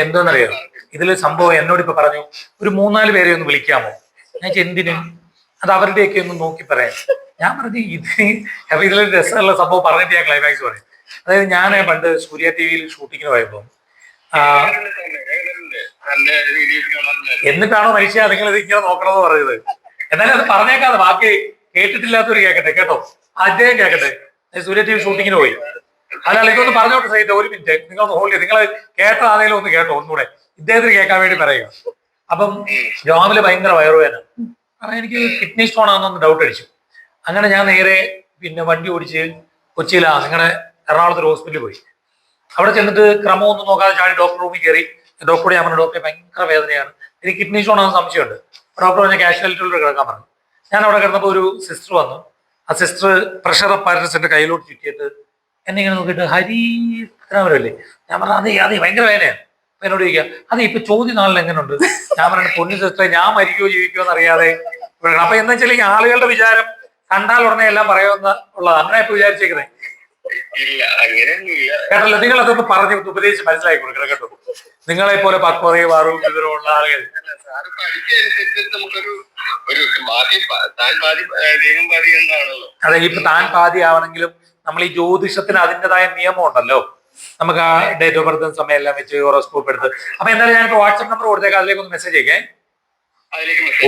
എന്തോന്നറിയോ, ഇതില് സംഭവം എന്നോട് ഇപ്പൊ പറഞ്ഞു, ഒരു 3-4 പേരെ ഒന്ന് വിളിക്കാമോ? ഞാൻ എന്തിന്, അത് അവരുടെയൊക്കെ ഒന്ന് നോക്കി പറയാം. ഞാൻ പറഞ്ഞു ഇതിലൊരു രസമുള്ള സംഭവം പറഞ്ഞിട്ട് ഞാൻ ക്ലൈമാക്സ് പറയും. അതായത് ഞാൻ പണ്ട് സൂര്യ ടിവിയിൽ ഷൂട്ടിങ്ങിന് പോയപ്പോ, എന്നിട്ടാണോ മനുഷ്യ നിങ്ങൾ ഇത് ഇങ്ങനെ നോക്കണമെന്ന് പറയുന്നത്? എന്നാലും അത് പറഞ്ഞേക്കാതെ, ബാക്കി കേട്ടിട്ടില്ലാത്തവര് കേക്കട്ടെ, കേട്ടോ, അദ്ദേഹം കേക്കട്ടെ. സൂര്യ ടിവി ഷൂട്ടിങ്ങിന് പോയി, അല്ല ഇതൊന്ന് പറഞ്ഞോട്ടെ സഹിത, ഒരു മിനിറ്റ് നിങ്ങളൊന്ന് ഹോൾഡ് ചെയ്ത്, നിങ്ങൾ കേട്ടാണെങ്കിലും ഒന്ന് കേട്ടോ, ഒന്നുകൂടെ ഇദ്ദേഹത്തിന് കേൾക്കാൻ വേണ്ടി പറയുക. അപ്പം രാവിലെ ഭയങ്കര വയറുവേദന, കാരണം എനിക്ക് കിഡ്നി സ്റ്റോൺ ആണെന്നൊന്ന് ഡൗട്ട് അടിച്ചു. അങ്ങനെ ഞാൻ നേരെ പിന്നെ വണ്ടി ഓടിച്ച് കൊച്ചിയിലാണ് നിങ്ങളുടെ എറണാകുളത്ത് ഹോസ്പിറ്റലിൽ പോയി. അവിടെ ചെന്നിട്ട് ക്രമമൊന്നും നോക്കാതെ ചാടി ഡോക്ടർ റൂമിൽ കയറി. ഡോക്ടറോട് ഞാൻ പറഞ്ഞു, ഡോക്ടറെ ഭയങ്കര വേദനയാണ്, എനിക്ക് കിഡ്നി സ്റ്റോൺ ആണെന്ന് സംശയമുണ്ട്. ഡോക്ടർ പറഞ്ഞ കാഷ്വാലിറ്റിയിലൂടെ കിടക്കാൻ പറഞ്ഞു. ഞാൻ അവിടെ കിടന്നപ്പോൾ ഒരു സിസ്റ്റർ വന്നു. ആ സിസ്റ്റർ പ്രഷർ അപ്പാരറ്റസ് എന്റെ കയ്യിലോട്ട് ചുറ്റിയിട്ട് എന്നെ ഇങ്ങനെ നോക്കിയിട്ട്, ഹരി ഇത്രവരല്ലേ? ഞാൻ പറഞ്ഞു അതെ ഭയങ്കര വേദനയാണ്. അപ്പൊ എന്നോട് ചോദിക്കാം, അതെ ഇപ്പൊ ചോദ്യം നാളിൽ എങ്ങനെയുണ്ട്? ഞാൻ പറഞ്ഞു, പൊന്നു സിസ്റ്ററെ, ഞാൻ മരിക്കുമോ ജീവിക്കുമോ എന്നറിയാതെ. അപ്പൊ എന്താ വെച്ചാൽ ഈ ആളുകളുടെ വിചാരം കണ്ടാൽ ഉടനെ എല്ലാം പറയുമെന്ന് ഉള്ളത്, അങ്ങനെ ഇപ്പൊ വിചാരിച്ചേക്കുന്നത് കേട്ടല്ലോ. നിങ്ങൾ അതൊന്ന് പറഞ്ഞ് ഉപദേശിച്ച് മനസ്സിലാക്കി കൊടുക്കണം കേട്ടോ. നിങ്ങളെ പോലെ പക്വതയും അറിവും വിവരമുള്ള ആളുകൾ. അതെ, ഇപ്പൊ താൻ പാതി ആവണമെങ്കിലും നമ്മൾ ഈ ജ്യോതിഷത്തിന് അതിൻ്റെതായ നിയമം ഉണ്ടല്ലോ. നമുക്ക് ആ ഡേറ്റ് ഓഫ് ബർത്ത് സമയം എല്ലാം വെച്ച് ഹോറോസ്കോപ്പ് എടുത്ത്. അപ്പൊ എന്തായാലും ഞാനിപ്പോ വാട്സ്ആപ്പ് നമ്പർ കൊടുത്തേക്കാം, അതിലേക്ക് ഒന്ന് മെസ്സേജ് അയക്കേ.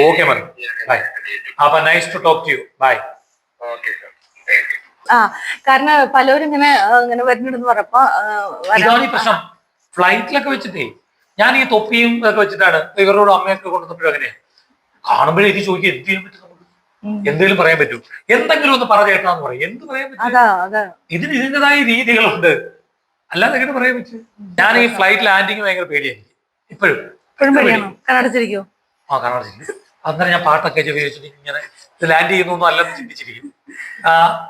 ഓക്കെ മതി, ബൈ. അപ്പൊ nice to talk to you, bye. കാരണം പലരും ഇങ്ങനെ വരുന്നുണ്ടെന്ന് പറഞ്ഞപ്പോ ഇതാണ് ഈ പ്രശ്നം. ഫ്ലൈറ്റിലൊക്കെ വെച്ചിട്ടേ ഞാൻ ഈ തൊപ്പിയും ഇതൊക്കെ വെച്ചിട്ടാണ് ഇവരോട് അമ്മയൊക്കെ കൊണ്ടുവന്നപ്പോഴും അങ്ങനെയാണ്. കാണുമ്പോഴേ ഇത് ചോദിക്കും, എന്ത് ചെയ്യാൻ പറ്റും നമുക്ക്? എന്തെങ്കിലും പറയാൻ പറ്റും? എന്തെങ്കിലും ഒന്ന് പറഞ്ഞേട്ടാന്ന് പറയും. എന്ത് പറയാൻ പറ്റും? ഇതിന് ഇതിൻ്റെതായ രീതികളുണ്ട്, അല്ലാതെ എങ്ങനെ പറയാൻ പറ്റും? ഞാൻ ഈ ഫ്ലൈറ്റ് ലാൻഡിങ് ഭയങ്കര പേടിയായിരിക്കും ഇപ്പോഴും. കണ്ണടച്ചിരിക്കും. കണ്ണടച്ചിരിക്കും. അന്നേരം ഞാൻ പാട്ടൊക്കെ ചോദിച്ചിട്ട് ഇങ്ങനെ ഇത് ലാൻഡ് ചെയ്യുന്നൊന്നും അല്ലെന്ന് ചിന്തിച്ചിരിക്കും.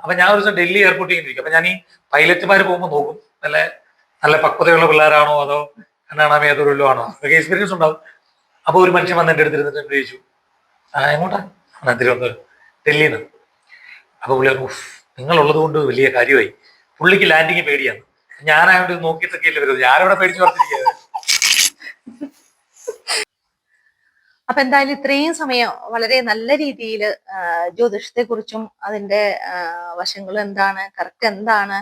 അപ്പൊ ഞാൻ ഒരു ദിവസം ഡൽഹി എയർപോർട്ടിൽ ഇരിക്കും. അപ്പൊ ഞാൻ ഈ പൈലറ്റുമാർ പോകുമ്പോൾ നോക്കും, നല്ല പക്വതയുള്ള പിള്ളേരാണോ അതോ കണ്ണാണാമേ ഏതൊരു ആണോ, അതൊക്കെ എക്സ്പീരിയൻസ് ഉണ്ടാവും. അപ്പൊ ഒരു മനുഷ്യൻ വന്ന് എൻ്റെ അടുത്തിരുന്നിട്ട് എന്നോട് ചോദിച്ചു, എങ്ങോട്ടാ? തിരുവനന്തപുരം, ഡൽഹിയിൽ നിന്ന്. അപ്പൊ പുള്ളി പറഞ്ഞു, നിങ്ങളുള്ളത് കൊണ്ട് വലിയ കാര്യമായി, പുള്ളിക്ക് ലാൻഡിങ് പേടിയാണ്. ഞാനായോണ്ട് നോക്കിയിട്ടൊക്കെ അല്ലേ വരുന്നത്, ഞാനിവിടെ പേടിച്ചു പറഞ്ഞിരിക്കുന്നത്. അപ്പൊ എന്തായാലും ഇത്രയും സമയം വളരെ നല്ല രീതിയിൽ ജ്യോതിഷത്തെ കുറിച്ചും അതിന്റെ വശങ്ങൾ എന്താണ്, കറക്റ്റ് എന്താണ്,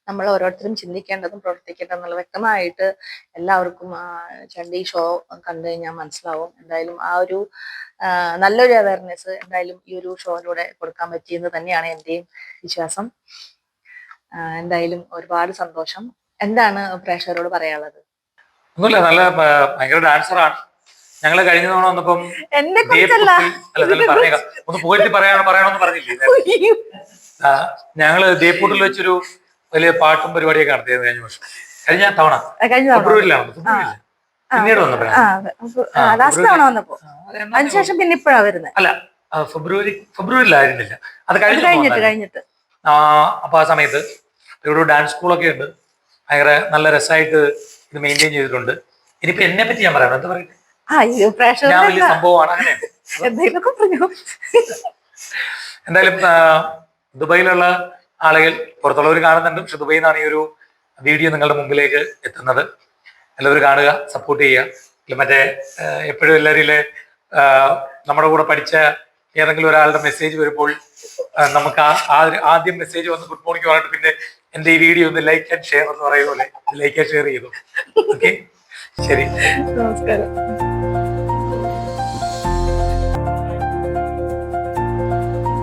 നമ്മൾ ഓരോരുത്തരും ചിന്തിക്കേണ്ടതും പ്രവർത്തിക്കേണ്ടതും എന്നുള്ള വ്യക്തമായിട്ട് എല്ലാവർക്കും ചണ്ഡി ഷോ കണ്ടു കഴിഞ്ഞാൽ മനസ്സിലാവും. എന്തായാലും ആ ഒരു നല്ലൊരു അവയർനെസ് എന്തായാലും ഈ ഒരു ഷോയിലൂടെ കൊടുക്കാൻ പറ്റിയെന്ന് തന്നെയാണ് എന്റെയും വിശ്വാസം. എന്തായാലും ഒരുപാട് സന്തോഷം. എന്താണ് പ്രേക്ഷകരോട് പറയാനുള്ളത്? ഒന്നുമില്ല, നല്ല ഭയങ്കര ഡാൻസറാണ്. ഞങ്ങള് കഴിഞ്ഞ തവണ വന്നപ്പം പറഞ്ഞേക്കാം, ഒന്ന് പോയിട്ട് പറയണമെന്ന് പറഞ്ഞില്ലേ? ഞങ്ങള് ദേപ്പൂട്ടിൽ വെച്ചൊരു വലിയ പാട്ടും പരിപാടിയൊക്കെ നടത്തിയത് കഴിഞ്ഞ വർഷം, കഴിഞ്ഞ തവണ ഫെബ്രുവരിയിലാണ്. പിന്നീട് വന്നപ്പോഴാണ്, അല്ല ഫെബ്രുവരിയിലായിരുന്നില്ല, അത് കഴിഞ്ഞിട്ട്. അപ്പൊ ആ സമയത്ത് ഇവിടെ ഡാൻസ് സ്കൂളൊക്കെ ഉണ്ട്, ഭയങ്കര നല്ല രസമായിട്ട് ഇത് മെയിൻറ്റെയിൻ ചെയ്തിട്ടുണ്ട്. ഇനിയിപ്പോ എന്നെ പറ്റി ഞാൻ പറയാം, എന്താ പറയുക, ഞാൻ വലിയ സംഭവമാണ്. അങ്ങനെ എന്തായാലും ദുബായിലുള്ള ആളുകൾ പുറത്തുള്ളവർ കാണുന്നുണ്ട്. പക്ഷെ ദുബൈയിൽ നിന്നാണ് ഈ ഒരു വീഡിയോ നിങ്ങളുടെ മുമ്പിലേക്ക് എത്തുന്നത്. എല്ലാവരും കാണുക, സപ്പോർട്ട് ചെയ്യുക. മറ്റേ എപ്പോഴും എല്ലാവരിലെ നമ്മുടെ കൂടെ പഠിച്ച ഏതെങ്കിലും ഒരാളുടെ മെസ്സേജ് വരുമ്പോൾ നമുക്ക് ആദ്യം മെസ്സേജ് വന്ന് ഗുഡ് മോർണിംഗ് പറഞ്ഞിട്ട് പിന്നെ എന്റെ ഈ വീഡിയോ ഒന്ന് ലൈക്ക് ആൻഡ് ഷെയർ എന്ന് പറയുന്ന പോലെ ലൈക്ക് ആൻഡ് ഷെയർ ചെയ്തു. ഓക്കെ, ശരി, നമസ്കാരം.